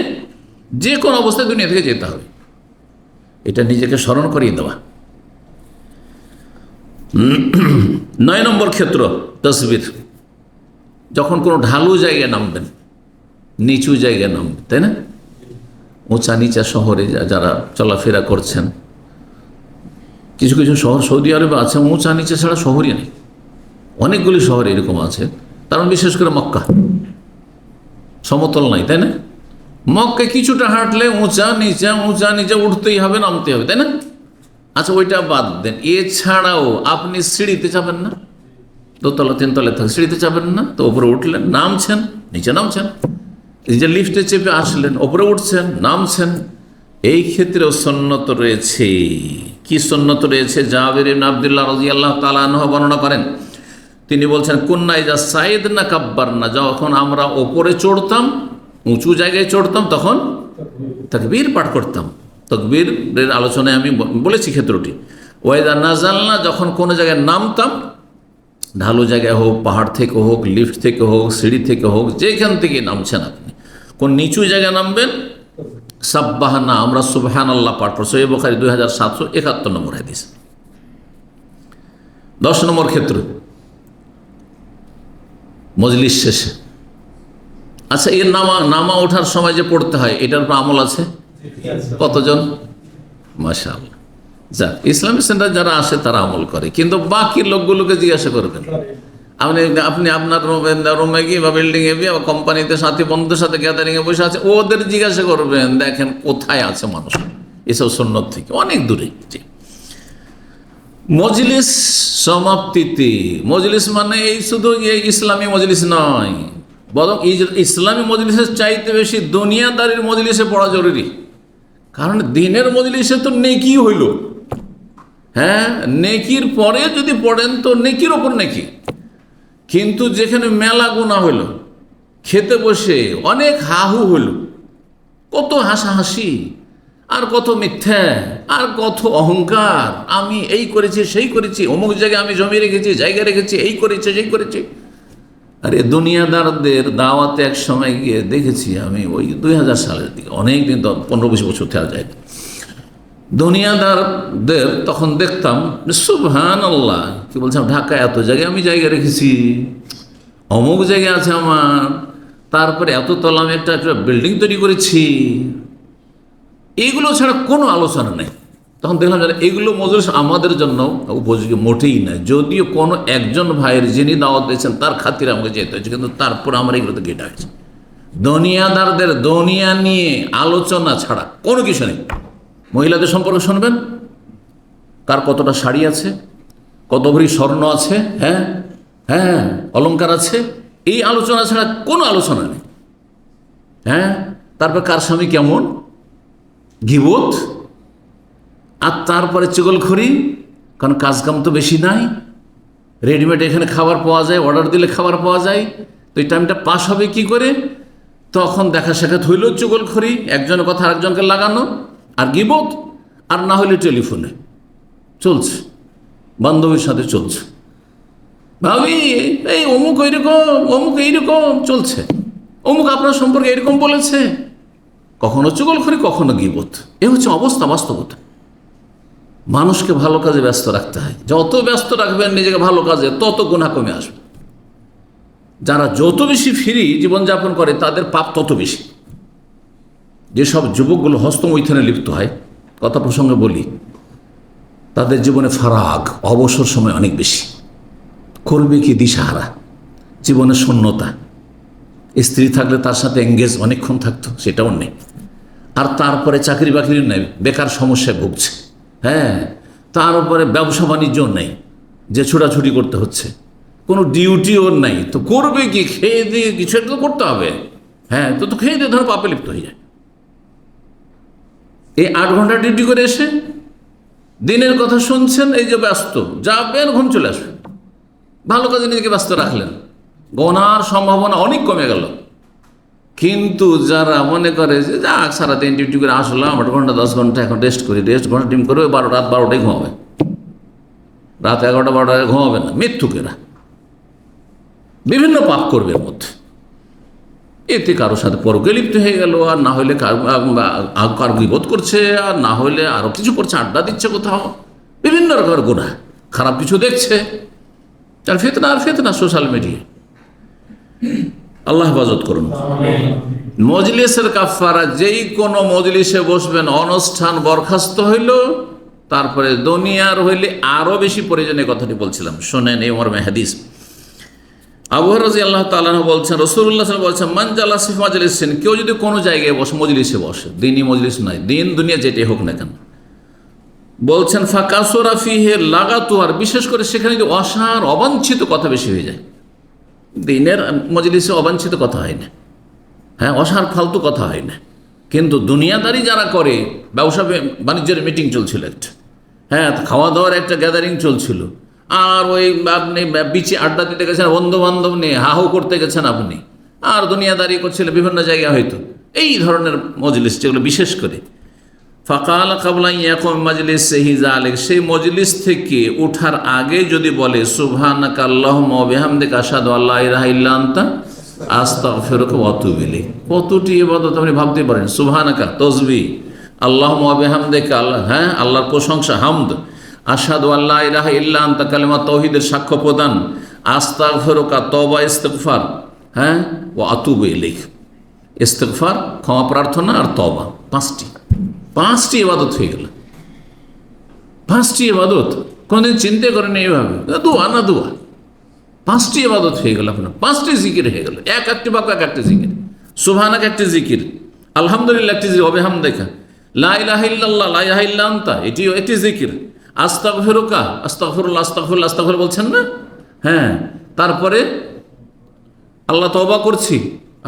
যে কোনো অবস্থায় দুনিয়া থেকে যেতে হবে। এটা নিজেকে স্মরণ করিয়ে দেওয়া। 9 নম্বর ক্ষেত্র তসবির, যখন কোনো ঢালু জায়গায় নামবেন, নিচু জায়গায় নামবেন, তাই না? উঁচা নিচা শহরে যারা চলাফেরা করছেন, কিছু কিছু শহর সৌদি আরবে আছে উঁচা নিচা ছাড়া শহরই নেই, অনেকগুলি শহরে এরকম আছে। কারণ বিশেষ করে মক্কা সমতল নাই, তাই না? মক্কায় কিছুটা হাঁটলে উঁচা নিচা উঠতেই হবে, নামতে হবে, তাই না? আচ্ছা, ওইটা বাদ দেন, এছাড়াও আপনি সিঁড়িতে যাবেন না, দোতলা তিনতলায় থাকে, সিঁড়িতে যাবেন না, তো ওপরে উঠলেন, নামছেন, নিচে নামছেন, এই যে লিফটে চেপে আসলেন, ওপরে উঠছেন, নামছেন, এই ক্ষেত্রেও সুন্নত রয়েছে। কি সুন্নত রয়েছে? জাবের ইবনে আব্দুল্লাহ রাদিয়াল্লাহু তাআলা আনহু বর্ণনা করেন, তিনি বলছেন, কুন্না ইযা সাইদনা কাব্বারনা, যখন আমরা ওপরে চড়তাম, উঁচু জায়গায় চড়তাম, তখন তাকবীর পাঠ করতাম। তাকবীরের আলোচনায় আমি বলেছি ক্ষেত্রটি। ওয়াইদা নাজালনা, যখন কোনো জায়গায় নামতাম, ঢালু জায়গায় হোক, পাহাড় থেকে হোক, লিফট থেকে হোক, সিঁড়ি থেকে হোক, যেখান থেকে নামছেন আপনি, কোন নিচু জায়গায় নামবেন, সাব্বাহানা, আমরা সুবহানাল্লাহ পাঠ করছি। সহিহ বুখারী 2771 নম্বর হাদিস। 10 নম্বর ক্ষেত্র মজলিস শেষে। আচ্ছা, এর নামা ওঠার সময় যে পড়তে হয়, এটার উপর আমল আছে কতজন? মাশাআল্লাহ। যাক, ইসলামিক সেন্টার যারা আসে তারা আমল করে, কিন্তু বাকি লোকগুলোকে জিজ্ঞাসা করবেন। আপনি আপনার রুমে গিয়ে বা বিল্ডিংয়ে গিয়ে বা কোম্পানিতে সাথী বন্ধুদের সাথে গ্যাদারিংয়ে বসে আছে, ওদের জিজ্ঞাসা করবেন, দেখেন কোথায় আছে মানুষ এসব সুন্নত থেকে অনেক দূরে। মজলিস সমাপ্তিতে, মজলিস মানে এই শুধু ইসলামী মজলিস নয়, বরং ইসলামী মজলিসের চাইতে বেশি দুনিয়াদারির মজলিসে পড়া জরুরি। কারণ দিনের মজলিসে তো নেকি হইল, হ্যাঁ, নেকির পরে যদি পড়েন তো নেকির ওপর নেকি, কিন্তু যেখানে মেলা গুনাহ হইল, খেতে বসে অনেক হাহু হইল, কত হাসাহাসি, আর কত মিথ্যা, আর কত অহংকার, আমি এই করেছি সেই করেছি, অমুক জায়গায় আমি জমি রেখেছি, জায়গা রেখেছি, এই করেছি সেই করেছি। আরে দুনিয়াদারদের দাওয়াতে এক সময় গিয়ে দেখেছি আমি, ওই 2000 সালের দিকে, অনেক দিন, 15-20 বছর থেওয়া যায়, দুনিয়াদারদের তখন দেখতাম, সুবহানাল্লাহ, কি বলছিলাম, ঢাকায় এত জায়গায় আমি জায়গা রেখেছি, অমুক জায়গায় আছে আমার, তারপরে এত তলা আমি একটা বিল্ডিং তৈরি করেছি, এইগুলো ছাড়া কোনো আলোচনা নেই। তখন দেখলাম যে এগুলো মজলিস আমাদের জন্য উপযোগী মোটেই নয়। যদিও কোনো একজন ভাইয়ের যিনি দাওয়াত দিয়েছেন তার খাতিরে আমাকে যেতে হয়েছে, কিন্তু তারপর আমার এগুলোতে গেটা হয়েছে। দুনিয়াদারদের দুনিয়া নিয়ে আলোচনা ছাড়া কোনো কিছু নেই। মহিলাদের সম্পর্কে শুনবেন, কার কতটা শাড়ি আছে, কত ভরি স্বর্ণ আছে, হ্যাঁ হ্যাঁ অলংকার আছে, এই আলোচনা ছাড়া কোনো আলোচনা নেই। হ্যাঁ, তারপর কার স্বামী কেমন, গীবত, আর তারপরে চুগলখড়ি, কারণ কাজকাম তো বেশি নাই, রেডিমেড এখানে খাবার পাওয়া যায়, অর্ডার দিলে খাবার পাওয়া যায়, তো এই টাইমটা পাস হবে কি করে? তখন দেখা সাক্ষাৎ হইল চুগলখড়ি, একজনের কথা আরেকজনকে লাগানো, আর গীবত, আর না হলে টেলিফোনে চলছে, বান্ধবীর সাথে চলছে, ভাবি এই অমুক ওইরকম, অমুক এইরকম চলছে, অমুক আপনার সম্পর্কে এরকম বলেছে, কখনো চুগলখড়ি, কখনো গীবত। এ হচ্ছে অবস্থা, বাস্তবতা। মানুষকে ভালো কাজে ব্যস্ত রাখতে হয়, যত ব্যস্ত রাখবেন নিজেকে ভালো কাজে, তত গুনাহ কমে আসবে। যারা যত বেশি ফ্রি জীবনযাপন করে তাদের পাপ তত বেশি। যেসব যুবকগুলো হস্তমৈথুনে লিপ্ত হয়, কথা প্রসঙ্গে বলি, তাদের জীবনে ফারাগ, অবসর সময় অনেক বেশি, করবে কি দিশাহারা, জীবনে শূন্যতা। স্ত্রী থাকলে তার সাথে এঙ্গেজ অনেকক্ষণ থাকতো, সেটাও নেই। আর তারপরে চাকরি বাকরি নেই, বেকার সমস্যায় ভুগছে। হ্যাঁ, তার উপরে ব্যবসা বাণিজ্য নেই, যে ছোটাছুটি করতে হচ্ছে, কোনো ডিউটিও নেই, তো করবে কি? খেয়ে দিয়ে কিছু একটা তো করতে হবে। হ্যাঁ, তো খেয়ে দিয়ে ধরো পাপে লিপ্ত হয়ে যায়। এই 8 ঘন্টা ডিউটি করে এসে দিনের কথা শুনছেন, এই যে ব্যস্ত, যাবেন ঘুম চলে আসবে, ভালো কাজে নিজেকে ব্যস্ত রাখলেন, গোনার সম্ভাবনা অনেক কমে গেল। কিন্তু যারা মনে করে যে যাক সারাদিন ডিউটি করে আসলাম, 8 ঘন্টা 10 ঘন্টা এখন রেস্ট করি, রেস্ট ঘন্টা টিম করে রাত 12টায় ঘুমাবে, রাত 11টা 12টায় ঘুমাবে না, মৃত্যুকেরা বিভিন্ন পাপ করবে এর মধ্যে। এতে কারোর সাথে পরকে লিপ্ত হয়ে গেল, আর না হলে কার বিপদ করছে, আর না হলে আরো কিছু করছে, আড্ডা দিচ্ছে কোথাও, বিভিন্ন রকমের গুনাহ, খারাপ কিছু দেখছে, আর ফেতনা সোশ্যাল মিডিয়া। আল্লাহ হেফাজত করুন। মজলিসের কাফারা, যেই কোনো মজলিসে বসবেন, অনুষ্ঠান বরখাস্ত হইল, তারপরে দুনিয়ার হইলে আরো বেশি প্রয়োজনীয় কথাটি বলছিলাম, শোনেন এই মর্মে হাদিস। আবু হুরায়রা রাদিয়াল্লাহু তাআলা বলছেন, রাসূলুল্লাহ সাল্লাল্লাহু আলাইহি ওয়াসাল্লাম বলছেন, মান জালাসা ফি মাজলিসিন, কেউ যদি কোনো জায়গায় বসে, মজলিসে বসে, দিনই মজলিস নয়, দিন দুনিয়া যেটাই হোক না কেন, বলছেন ফাকাসুরা ফিহি লাগাতু, আর বিশেষ করে সেখানে যদি অসার অবাঞ্ছিত কথা বেশি হয়ে যায়। দিনের মজলিসে অবাঞ্ছিত কথা হয় না, হ্যাঁ, অসার ফালতু কথা হয় না, কিন্তু দুনিয়াদারি যারা করে, ব্যবসা বাণিজ্যের মিটিং চলছিল একটা, হ্যাঁ, খাওয়া দাওয়ার একটা গ্যাদারিং চলছিল, আর ওই আপনি বিচে আড্ডা দিতে গেছেন, বন্ধু বান্ধব নিয়ে হাহু করতে গেছেন আপনি, আর দুনিয়াদারি করছিলেন বিভিন্ন জায়গায়, হয়তো এই ধরনের মজলিস যেগুলো বিশেষ করে। ফাকাল কাবলা ইয়াকুম মাজলিসিহি যালিক, সেই মজলিস থেকে ওঠার আগে যদি বলে সুবহানাকা আল্লাহুম্মা ওয়া বিহামদিকা আশহাদু আল্লা ইলাহা ইল্লা আনতা আস্তাগফিরুকা ওয়া আতুবু ইলাইক। কতটি ইবাদত আপনি ভাবতে পারেন। সুবহানাকা তাসবিহ, আল্লাহুম্মা ওয়া বিহামদিকা, হ্যাঁ, আল্লাহর প্রশংসা, হামদ, আশহাদু আল্লা ইলাহা ইল্লা আনতা কালিমা তাওহীদের সাক্ষ্য প্রদান, আস্তাগফিরুকা তওবা ইস্তিগফার, হ্যাঁ, ওয়া আতুবু ইলাইক, ইস্তিগফার ক্ষমা প্রার্থনা, আর তওবা, পাঁচটি ইবাদত হয়ে গেল। 5টি ইবাদত কোনদিন চিন্তা করেন এইভাবে, দোয়া না দোয়া, 5টি ইবাদত হয়ে গেল আপনার, 5টি জিকির হয়ে গেল, একটি বাক্য একটি জিকির, সুবহানাকা একটি জিকির, আলহামদুলিল্লাহ একটি জিকির, ওয়াবিহামদিকা, লা ইলাহা ইল্লাল্লাহ লা ইলাহা ইল্লা আনতা এটিও একটি জিকির, আস্তাগফিরুকা, আস্তাগফিরুল্লাহ আস্তাগফিরুল্লাহ আস্তাগফির বলছেন না, হ্যাঁ, তারপরে আল্লাহ তওবা করছি,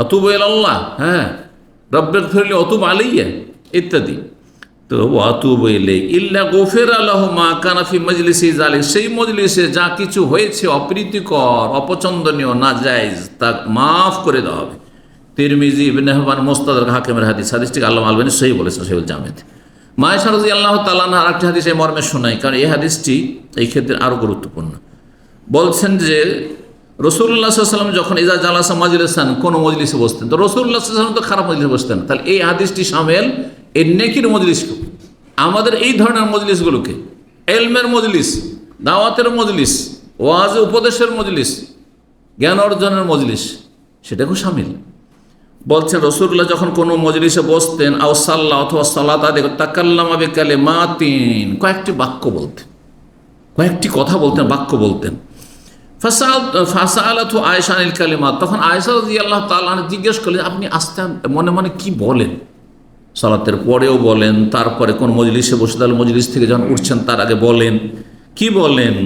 আতুবু ইলাল্লাহ, হ্যাঁ, রব্বিগফিরলি আতুবু আলাইয়া ইত্যাদি। তো আতুবু ইলাইক ইল্লা গুফিরা লাহু মা কানা ফি মাজলিসি যালিক, সেই মজলিসে যা কিছু হয়েছে অপ্রীতিকর, অপছন্দনীয়, নাজায়েজ, তা মাফ করে দেওয়া হবে। তিরমিজি, ইবনে হিব্বান, মুস্তাদরাক হাকিমের হাদিস, হাদিসটি আল্লামা আলবানী সহিহ বলেছেন সহিহুল জামিতে। মা আয়েশা রাদিয়াল্লাহু তাআলা আনহা আরেকটি হাদিস এই মর্মে শোনায়, কারণ এই হাদিসটি এই ক্ষেত্রে আরও গুরুত্বপূর্ণ। বলছেন যে রাসূলুল্লাহ সাল্লাল্লাহু আলাইহি ওয়াসাল্লাম যখন ইজা জালাসা মাজলিসান, কোনো মজলিসে বসতেন, তো রাসূলুল্লাহ সাল্লাল্লাহু আলাইহি ওয়াসাল্লাম তো খারাপ মজলিসে বসতেন, তাহলে এই হাদিসটি শামিল এই নেকির মজলিসকে, আমাদের এই ধরনের মজলিসগুলোকে, ইলমের মজলিস, দাওয়াতের মজলিস, ওয়াজ উপদেশের মজলিস, জ্ঞান অর্জনের মজলিস, সেটাকেও শামিল। বলছেন রাসূলুল্লাহ যখন কোনো মজলিসে বসতেন, আও সাল্লাহ অথবা সালাত আদায় করতেন, তাকাল্লামা বিকালিমাতিন, কয়েকটি বাক্য বলতেন, কয়েকটি কথা বলতেন, বাক্য বলতেন। ফাসালাতু আয়েশা আনিল কালিমাত, তখন আয়েশা রাদিয়াল্লাহু তাআলা আনহা জিজ্ঞেস করলেন, আপনি আস্তে মনে মনে কি বলেন, সালাতের পরেও বলেন, তারপরে কোন মজলিসে বসে তাহলে মজলিস থেকে যখন উঠছেন তার আগে বলেন, কি বলেন?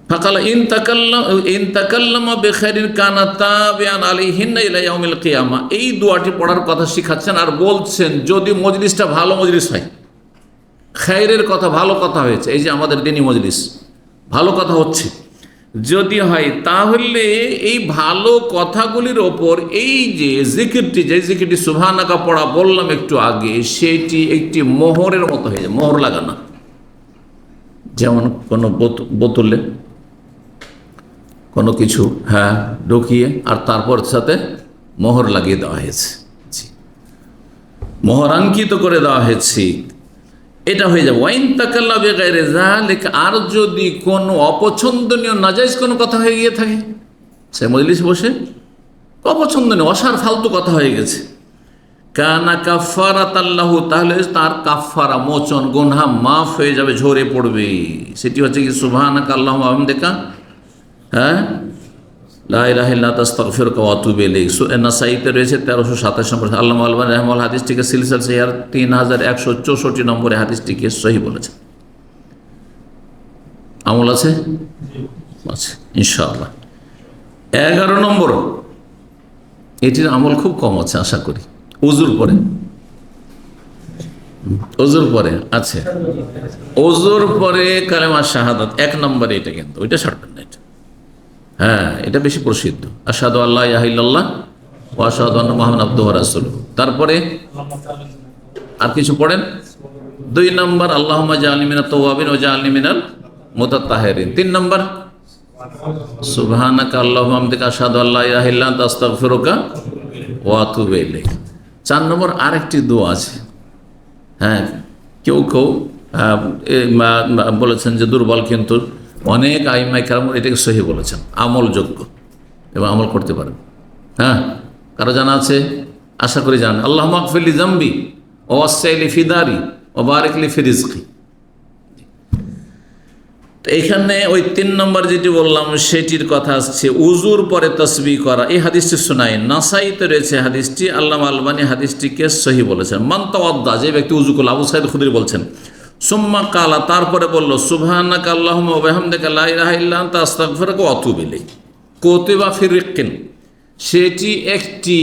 ফাকাল ইন তাকাল্লামা বিখাইরিন কানা তাবিআন আলাইহিন্না ইলা ইয়াউমিল কিয়ামা, এই দোয়াটি পড়ার কথা শিখাচ্ছেন, আর বলছেন যদি মজলিসটা ভালো মজলিস হয়, খায়রের কথা, ভালো কথা হয়েছে, এই যে আমাদের দিনী মজলিস, ভালো কথা হচ্ছে যদি হয়, তাহলে এই ভালো কথাগুলির ওপর এই যে জিকিরটি, যে জিকিরটি সুবহানাকা পড়া বললাম একটু আগে, সেটি একটি মোহরের মতো হয়ে যায়, মোহর লাগানো, যেমন কোনো বোতলে কোনো কিছু, হ্যাঁ, ঢুকিয়ে আর তারপর সাথে মোহর লাগিয়ে দেওয়া হয়েছে, মোহরাঙ্কিত করে দেওয়া হয়েছে, এটা হয়ে যাবে। ওয়াইন তাকাল্লা বিগাইরি যালিক, আর যদি কোনো অপছন্দনীয় নাজায়েজ কোনো কথা হয়ে গিয়ে থাকে, সে মজলিসে বসে অপছন্দনীয়, অসার ফালতু কথা হয়ে গেছে, কানা কাফারাতাল লাহু, তাহলে তার কাফারা, মোচন, গুনাহ মাফ হয়ে যাবে, ঝরে পড়বে। সেটি হচ্ছে কি সুবহানাকা আল্লাহুম্মা ওয়া বিহামদিকা, হ্যাঁ, লা ইলাহা ইল্লা আনতা আস্তাগফিরুকা ওয়া আতুবু ইলাইক। নাসাঈতে রয়েছে 1327 নম্বর। আল্লামা আলবানী রাহিমাহুল্লাহ হাদিসটিকে সিলসিলা সহিহ 3164 নম্বরে হাদিসটিকে সহিহ বলেছেন। আমল আছে আছে ইনশাআল্লাহ। 11 নম্বর, এটির আমল খুব কম আছে আশা করি। ওযুর পরে আছে, ওযুর পরে কালেমা শাহাদাত 1 নম্বরে, এটা কিন্তু ওইটা ছাড়বেন না। এটা হ্যাঁ, এটা বেশি প্রসিদ্ধ। আশহাদু আল্লা ইলাহা ইল্লাল্লাহ ওয়া আশহাদু আন্না মুহাম্মাদান আবদুহু ওয়া রাসূলুহু। তারপরে আর কিছু পড়েন। 2 নম্বর আল্লাহুম্মা জাআলনি মিনাত তাওয়াবিন ওয়া জাআলনি মিনাল মুতাতাহহিরিন। 3 নম্বর সুবহানাকা আল্লাহুম্মা বিহামদিকা আশহাদু আল্লা ইলাহা ইল্লা আনতা আস্তাগফিরুকা ওয়া আতুবু ইলাইক। 4 নম্বর আরেকটি দোয়া আছে। হ্যাঁ, কেউ বলেছেন যে দুর্বল, কিন্তু অনেক আইমায়ে কেরাম এটাকে সহিহ বলেছেন, আমলযোগ্য এবং আমল করতে পারেন। হ্যাঁ, কারো জানা আছে? আশা করি জানেন। আল্লাহুম্মা আগফির লি যামবি ওয়া ওয়াসসি' লি ফি দারি ওয়া বারিক লি ফি রিজকি। তো এইখানে ওই 3 নম্বর যেটি বললাম সেটির কথা আসছে, উজুর পরে তাসবিহ করা। এই হাদিসটি শোনাই, নাসাইতে রয়েছে হাদিসটি। আল্লামা আলবানী হাদিসটিকে সহিহ বলেছেন। মান তাওয়াদ্দা, যে ব্যক্তি উজু করল, আবু সাঈদ খুদরি বলছেন, সুম্মা কালা, তারপরে বলল সুবহানাকা আল্লাহুম্মা ওয়া বিহামদিকা লা ইলাহা ইল্লা আনতা আস্তাগফিরুকা ওয়া আতুবু ইলাইক। কুতিবা ফি রিক্কিন, সেটি একটি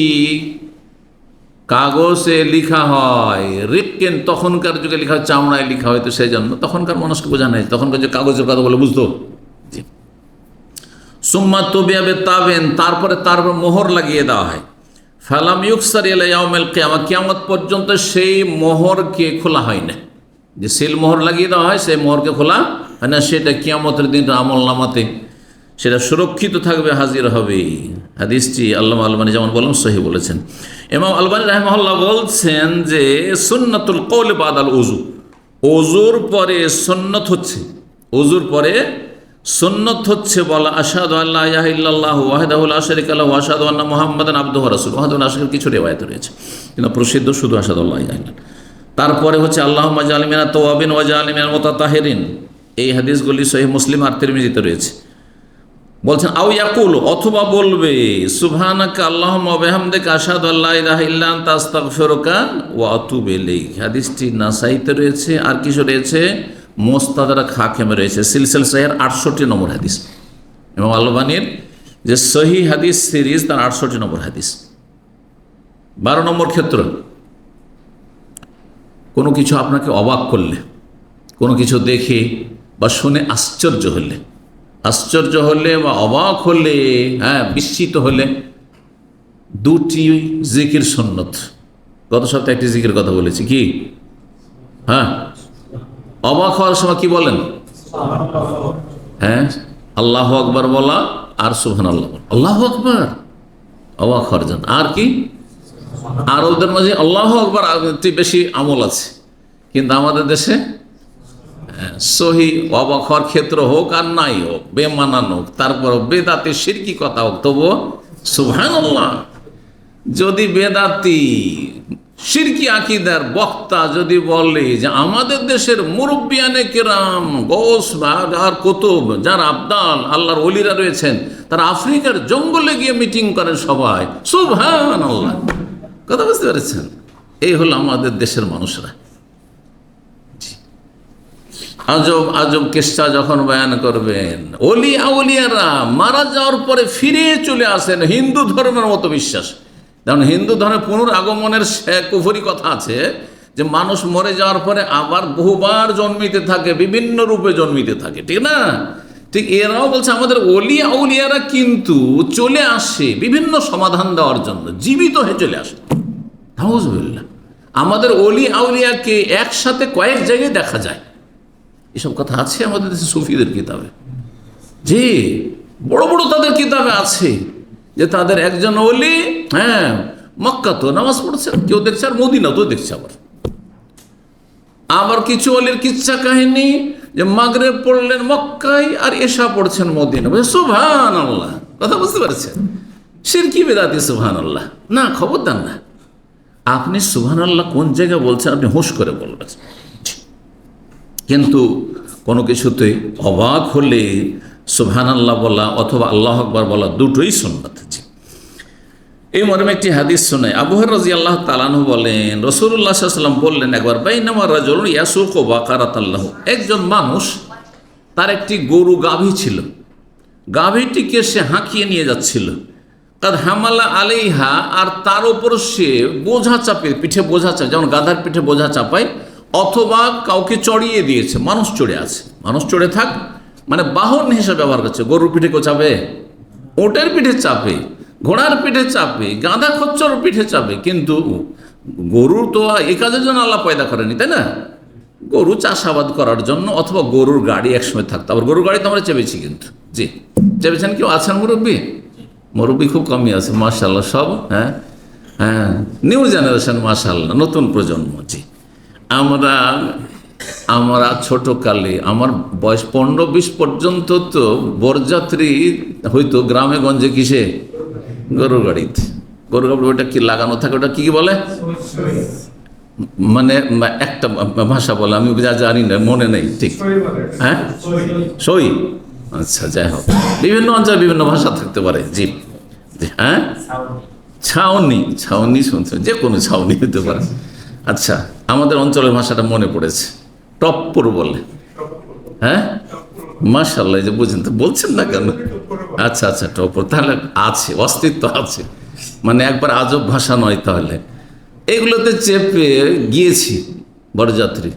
কাগজে লিখা হয়। রিক্কিন তখনকার যুগে লিখা হয়, চামড়ায় লিখা হয়তো, সেই জন্য তখনকার মানুষকে বোঝা নাই, তখনকার যে কাগজের কথা বলে বুঝতো। সুম্মা তুবিয়া বিতাবিন, তারপরে তার মোহর লাগিয়ে দেওয়া হয়। ফালাম ইউকসার ইলা ইয়াউমিল কিয়ামা, কিয়ামত পর্যন্ত সেই মোহরকে খোলা হয় না। যে সিল মোহর লাগিয়ে দেওয়া হয়, সেই মোহরকে খোলা হয় না, সেটা কিয়ামতের দিন আমল নামাতে সেটা সুরক্ষিত থাকবে, হাজির হবে। হাদিসটি আল্লামা আলবানী যেমন বললাম সহিহ বলেছেন। ইমাম আলবানী রাহিমাহুল্লাহ বলছেন যে সুন্নাতুল কওল বাদাল উযু, ওযুর পরে সুন্নাত হচ্ছে, ওযুর পরে সুন্নাত হচ্ছে বলা আশহাদু আল্লা ইলাহা ইল্লাল্লাহু ওয়াহদাহু লা শারীকা লাহু ওয়া আশহাদু আন্না মুহাম্মাদান আবদুহু ওয়া রাসূলুহু। ওয়াহদাহু লা শারীকা, কিছু রিওয়ায়াত রয়েছে, কিন্তু প্রসিদ্ধ শুধু আশহাদু আল্লা ইলাহা ইল্লাল্লাহ। তারপরে হচ্ছে আল্লাহুম্মা জাআলনি মিনাত তাওয়াবিন ওয়া জাআলনি মিনাল মুতাতাহহিরিন। এই হাদিসগুলি সহিহ মুসলিম আর তিরমিজিতে রয়েছে। বলছেন আও ইয়াকুল, অথবা বলবে সুবহানাকা আল্লাহুম্মা ওয়া বিহামদিকা আশহাদু আল্লা ইলাহা ইল্লা আনতা আস্তাগফিরুকা ওয়া আতুবু ইলাইক। হাদিসটি নাসাঈতে রয়েছে, আর কিছু রয়েছে মুস্তাদরাক হাকিমে রয়েছে, সিলসিলা সহিহ 68 নম্বর হাদিস। ইমাম আলবানীর যে সহিহ হাদিস সিরিজ, তার 68 নম্বর হাদিস। 12 নম্বর ক্ষেত্র, কোনো কিছু আপনাকে অবাক করলে, কোনো কিছু দেখে বা শুনে আশ্চর্য হলে বা অবাক হলে, হ্যাঁ বিস্মিত হলে, 2টি জিকির সুন্নত। গত সপ্তাহে একটি জিকির কথা বলেছি, কি? হ্যাঁ, অবাক হওয়ার সময় কি বলেন? হ্যাঁ, আল্লাহু আকবার বলা আর সুবহানাল্লাহ বলা। আল্লাহু আকবার অবাক হওয়ার জন্য। আর কি? আরবদের মাঝে আল্লাহু আকবার বেশি আমল আছে, কিন্তু আমাদের দেশে সহি অবাক হওয়ার ক্ষেত্র হোক আর নাই হোক, বেমানান হোক, তারপর বেদাতে শিরকি কথা হোক, তবুও সুবহানাল্লাহ। যদি বেদাতি শিরকি আকীদার বক্তা যদি বলে যে আমাদের দেশের মুরব্বিয়ানে কেরাম, গৌস আর কুতুব, যারা আবদাল আল্লাহর ওলিরা রয়েছেন, তারা আফ্রিকার জঙ্গলে গিয়ে মিটিং করেন সবাই, সুবহানাল্লাহ। কথা বুঝতে পেরেছেন? এই হলো আমাদের দেশের মানুষরা। আজব আজব কিস্সা যখন বয়ান করবেন, ওলি আউলিয়ারা মারা যাওয়ার পরে ফিরে চলে আসেন, হিন্দু ধর্মের মতো বিশ্বাস। কারণ হিন্দু ধর্মের পুনরাগমনের কুফরি কথা আছে, যে মানুষ মরে যাওয়ার পরে আবার বহুবার জন্মিতে থাকে, বিভিন্ন রূপে জন্মিতে থাকে, ঠিক না? ঠিক এরাও বলছে আমাদের ওলি আউলিয়ারা কিন্তু চলে আসে বিভিন্ন সমাধান দেওয়ার জন্য, জীবিত হয়ে চলে আসে। নাউজুবিল্লাহ। আমাদের ওলি আউলিয়াকে একসাথে কয়েক জায়গায় দেখা যায়, এসব কথা আছে আমাদের দেশে সুফিদের কিতাবে। যে বড় বড় তাদের কিতাবে আছে যে তাদের একজন ওলি, হ্যাঁ, মক্কা তো নামাজ পড়ছে, কেউ দেখছে, আর মদিনা তো দেখছে। আবার কিছু ওলির কিচ্ছা কাহিনী যে মাগরিব পড়লেন মক্কায় আর এশা পড়ছেন মদিনা। সুবহানাল্লাহ। কথা বুঝতে পারছেন? শিরকি বেদাতি সুবহানাল্লাহ না, খবরদার না। আপনি সুবহানাল্লাহ কোন জায়গায় বলছেন আপনি হুঁশ করে বলবেন, কিন্তু কোনো কিছুতে অবাক হলে সুবহানাল্লাহ বলা অথবা আল্লাহ আকবার বলা দুটোই সুন্নাত। এই মর্মে একটি হাদিস শোনায় আবু হুরায়রা রাদিয়াল্লাহু তাআলা আনহু বলেন, রাসূলুল্লাহ সাল্লাল্লাহু আলাইহি ওয়াসাল্লাম বললেন একবার, বাইনামা রাজুলুন ইয়াসুকু বাকারাতান লাহু, একজন মানুষ তার একটি গরু গাভী ছিল, গাভীটিকে সে হাঁকিয়ে নিয়ে যাচ্ছিল। কাদ হামালা আলাইহা, আর তার উপর সে বোঝা চাপে, পিঠে বোঝা চাপে, যেমন গাধার পিঠে বোঝা চাপায়, অথবা কাউকে চড়িয়ে দিয়েছে, মানুষ চড়ে আছে, মানুষ চড়ে থাক মানে বাহন হিসেবে ব্যবহার করছে। গরুর পিঠে কেউ চাপে, ওটের পিঠে চাপে, ঘোড়ার পিঠে চাপে, গাধা খচ্চর পিঠে চাপে, কিন্তু গরুর তো এ কাজের জন্য আল্লাহ পয়দা করেনি, তাই না? গরু চাষাবাদ করার জন্য, অথবা গরুর গাড়ি একসময় থাকতো। আবার গরুর গাড়ি তো আমরা চেপেছি, কিন্তু জি চেপেছেন কেউ? আছেন মুরব্বী? মুরব্বী খুব কমই আছে মাশাআল্লাহ, সব হ্যাঁ হ্যাঁ নিউ জেনারেশন মাশাআল্লাহ, নতুন প্রজন্ম। জি আমরা ছোটকালে, আমার বয়স 15-20 পর্যন্ত তো বরযাত্রী হয়তো গ্রামে গঞ্জে কিসে? গরুর গাড়িতে। গরুর গাড়ি ওটা কি লাগানো থাকে, ওটা কি বলে, মানে একটা ভাষা বলে, আমি যা জানি না, মনে নেই ঠিক। হ্যাঁ সই, আচ্ছা যাই হোক, বিভিন্ন অঞ্চলে বিভিন্ন ভাষা থাকতে পারে। জি হ্যাঁ ছাউনি, ছাউনি শুনতে, যে কোনো ছাউনি হতে পারে। আচ্ছা আমাদের অঞ্চলের ভাষাটা মনে পড়েছে, টপ্পর বলে। হ্যাঁ মাশাআল্লাহ, যে বুঝেন তো, বলছেন না কেন? আচ্ছা আচ্ছা টপ্পর, তাহলে আছে, অস্তিত্ব আছে, মানে একবার আজব ভাষা নয়। তাহলে এগুলোতে চেপে গিয়েছি বরযাত্রী,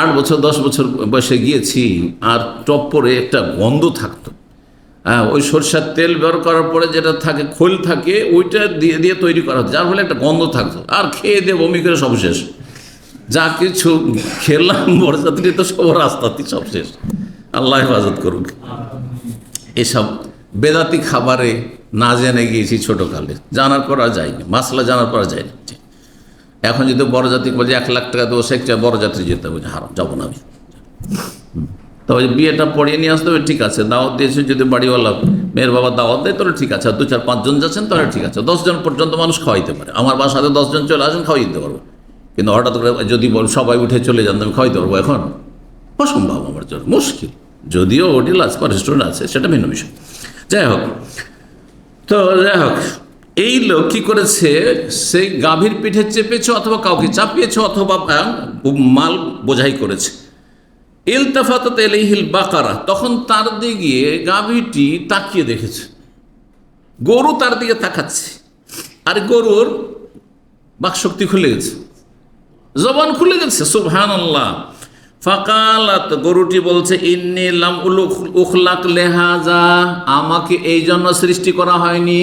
8 বছর 10 বছর বয়সে গিয়েছি, আর টপ্পরে একটা গন্ধ থাকতো। হ্যাঁ, ওই সরষের তেল বের করার পরে যেটা থাকে, খোল থাকে, ওইটা দিয়ে দিয়ে তৈরি করা হতো, যার ফলে একটা গন্ধ থাকতো, আর খেয়ে দিয়ে বমি করে সব শেষ। যা কিছু খেলাম বরযাত্রী তো সব রাস্তাতেই সব শেষ, আল্লাহ হেফাজত করুক। এসব বেদাতি খাবারে না জেনে গিয়েছি ছোটোকালে, জানার পর আর যায়নি, মাসলা জানার পর যায়নি। এখন যদি বরযাত্রী বলছে 1 লাখ টাকা দেবো, সে একটা বরযাত্রী যেতে হবে, হারাম, যাবো না আমি। তবে বিয়েটা পড়িয়ে নিয়ে আসতে হবে, ঠিক আছে। দাওয়াত দিয়েছে, যদি বাড়িওয়ালা মেয়ের বাবা দাওয়াত দেয় তাহলে ঠিক আছে, আর 2-4-5 জন যাচ্ছেন তাহলে ঠিক আছে। 10 জন পর্যন্ত মানুষ খাওয়াইতে পারে, আমার বাসাতে 10 জন চলে আসেন, খাওয়াই দিতে পারবো। কিন্তু হঠাৎ করে যদি সবাই উঠে চলে যান, আমি খাওয়াইতে পারবো এখন? অসম্ভব আমার জন্য, মুশকিল। যদিও হোটেল আছে বা রেস্টুরেন্ট আছে, সেটা ভিন্ন বিষয়। যাই হোক, এই লোক কি করেছে, সেই গাভীর পিঠে চেপেছে, অথবা কাউকে চাপিয়েছে, অথবা মাল বোঝাই করেছে। ইলতাফাতাত ইলাইহিল বাকারা, তখন তার দিকে গাভীটি তাকিয়ে দেখেছে, গরু তার দিকে তাকাচ্ছে, আর গরুর বাকশক্তি খুলে গেছে, জবান খুলে গেছে। সুবহানাল্লাহ। ফাকালাত, গরুটি বলছে, ইন্নী লাম উখলাক লিহাযা, আমাকে এই জন্য সৃষ্টি করা হয়নি,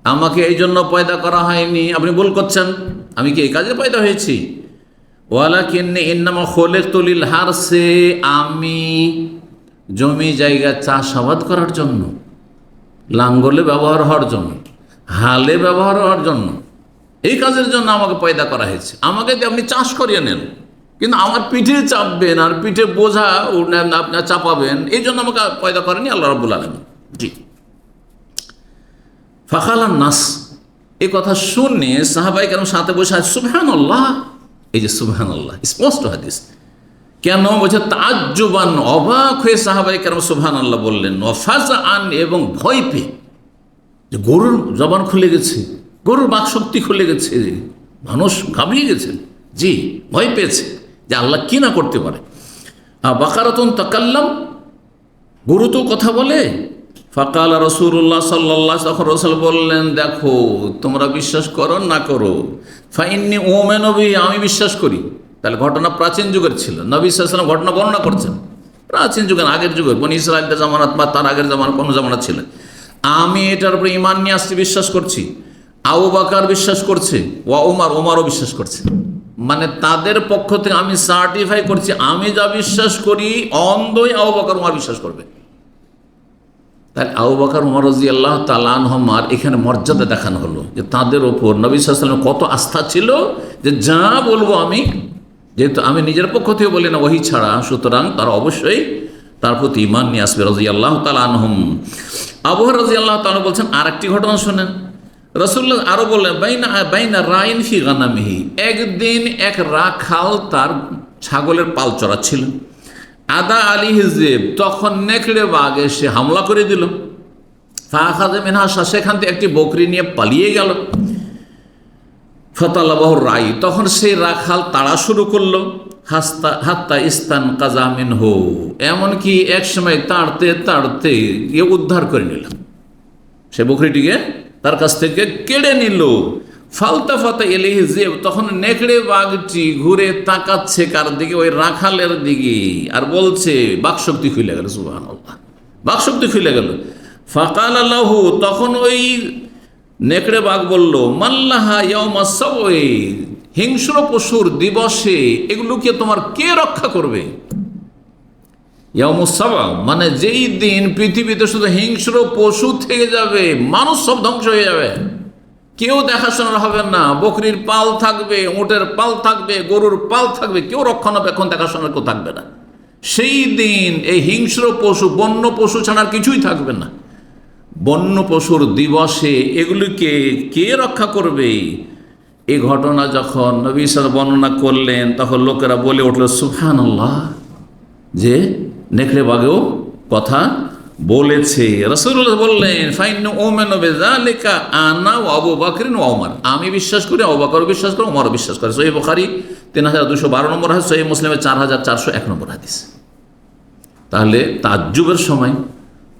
আমাকে এই জন্য পয়দা করা হয়নি, আপনি ভুল করছেন, আমি কি এই কাজে পয়দা হয়েছি? ওয়ালাকিন্নী ইন্নামা খুলিকতু লিল হারসি, আমি জমি জায়গা চাষাবাদ করার জন্য, লাঙ্গলে ব্যবহার হওয়ার জন্য, হালে ব্যবহার হওয়ার জন্য, এই কাজের জন্য আমাকে পয়দা করা হয়েছে। আমাকে দিয়ে আপনি চাষ করিয়ে নেন, কিন্তু আমার পিঠে চাপবেন আর পিঠে বোঝা আপনার চাপাবেন, এই জন্য আমাকে পয়দা করেনি আল্লাহ রাব্বুল আলামিন। জি। ফাখালান নাস, এই কথা শুনে সাহাবাই কেন সাথে বসে আছে, সুবহানাল্লাহ, এই যে সুবহানাল্লাহ স্পষ্ট হাদিস। কেন বলছে? তাজ্জুবান, অবাক হয়ে সাহাবাই কেন সুবহানাল্লাহ বললেন, ওয়াফাজাআন, এবং ভয় পেয়ে, যে গরুর জবান খুলে গেছে, গরুর বাকশক্তি খুলে গেছে, মানুষ ঘাবড়িয়ে গেছে, জি ভয় পেয়েছে যে আল্লাহ কি না করতে পারে। বাকারাতুন তাকাল্লাম, গরু তো কথা বলে। ফাকাল রাসূলুল্লাহ সাল্লাল্লাহু, তখন রাসূল বললেন, দেখো তোমরা বিশ্বাস করো না করো, ফাইন্নী উমিনু বিহি, আমি বিশ্বাস করি। তাহলে ঘটনা প্রাচীন যুগের ছিল, নবী সাল্লাল্লাহু আলাইহি ওয়াসাল্লাম ঘটনা বর্ণনা করছেন প্রাচীন যুগের, আগের যুগের, বনি ইসরাঈলের জামানাত বা তার আগের জামানা, কোনো জামানা ছিল। আমি এটার উপরে ঈমান নিয়ে আসছি, বিশ্বাস করছি। আবু বকর বিশ্বাস করছে, ওয়া ওমরও বিশ্বাস করছে, মানে তাদের পক্ষ থেকে আমি সার্টিফাই করছি, আমি যা বিশ্বাস করি অন্ধই আবু বকর ওমর বিশ্বাস করবে। তাহলে আবু বকর ওমর রাদিয়াল্লাহু তাআলা আনহুমার এখানে মর্যাদা দেখানো হলো, যে তাদের ওপর নবী সাল্লাল্লাহু আলাইহি ওয়াসাল্লামের কত আস্থা ছিল, যে যা বলবো আমি, যেহেতু আমি নিজের পক্ষ থেকে বলি না ওহী ছাড়া, সুতরাং তারা অবশ্যই তার প্রতি ঈমান নিয়ে আসবে রাদিয়াল্লাহু তাআলা আনহুম। আবু হুরায়রা রাদিয়াল্লাহু তাআলা বলছেন, আরেকটি ঘটনা শোনেন। রাসূলুল্লাহ আরো বললেন, বাইনা রাইন ফি গানামিহি, একদিন এক রাখাল তার ছাগলের পাল চড়াচ্ছিলেন। আদা আলী হিজেব, তখন নেকড়ে বাঘ এসে হামলা করে দিল। ফাখাযা মিনহা, সেখান থেকে একটি বকরি নিয়ে পালিয়ে গেল। ফতালাবাহু রাই, তখন সেই রাখাল তাড়া শুরু করলো। হাত্তা ইস্তান কাজা মিনহু, এমনকি এক সময় তাড়তে তাড়তে গিয়ে উদ্ধার করে নিল, সে বকরিটিকে তার কাছ থেকে কেড়ে নিল। ফালতাফাতা ইলাইহি যিব, তখন নেকড়ে বাঘটি ঘুরে তাকাচ্ছে কার দিকে? ওই রাখালের দিকে, আর বলছে, বাকশক্তি খুলে গেল, সুবহানাল্লাহ, বাকশক্তি খুলে গেল। ফাকালা লাহু, তখন ওই নেকড়ে বাঘ বলল, মাল্লাহা ইয়াউমা সাবঈ, হিংস্র পশুর দিবসে এগুলোকে তোমার কে রক্ষা করবে? ইয়াউমুস সাবঈ মানে যেই দিন পৃথিবীতে শুধু হিংস্র পশু থেকে যাবে, মানুষ সব ধ্বংস হয়ে যাবে, কেউ দেখাশোনা হবে না। বকরির পাল থাকবে, উটের পাল থাকবে, গরুর পাল থাকবে, কেউ রক্ষণাবেক্ষণ দেখাশোনার কেউ থাকবে না। সেই দিন এই হিংস্র পশু, বন্য পশু ছাড়া আর কিছুই থাকবে না। বন্য পশুর দিবসে এগুলিকে কে রক্ষা করবে? এই ঘটনা যখন নবী সাল্লাল্লাহু আলাইহি ওয়াসাল্লাম বর্ণনা করলেন, তখন লোকেরা বলে উঠল, সুবহানাল্লাহ, যে নেকড়ে বাঘেও কথা বলেছে। রাসূলুল্লাহ বললেন, ফাইন্না উমিনু বিযালিকা আনা ওয়া আবু বকর ওয়া উমর, আমি বিশ্বাস করি, আবু বকর বিশ্বাস করে, ওমর বিশ্বাস করে। সহিহ বুখারী 3212 নম্বর হাদিস, সহিহ মুসলিমে 4401 নম্বর হাদিস। তাহলে তাজ্জুবের সময়,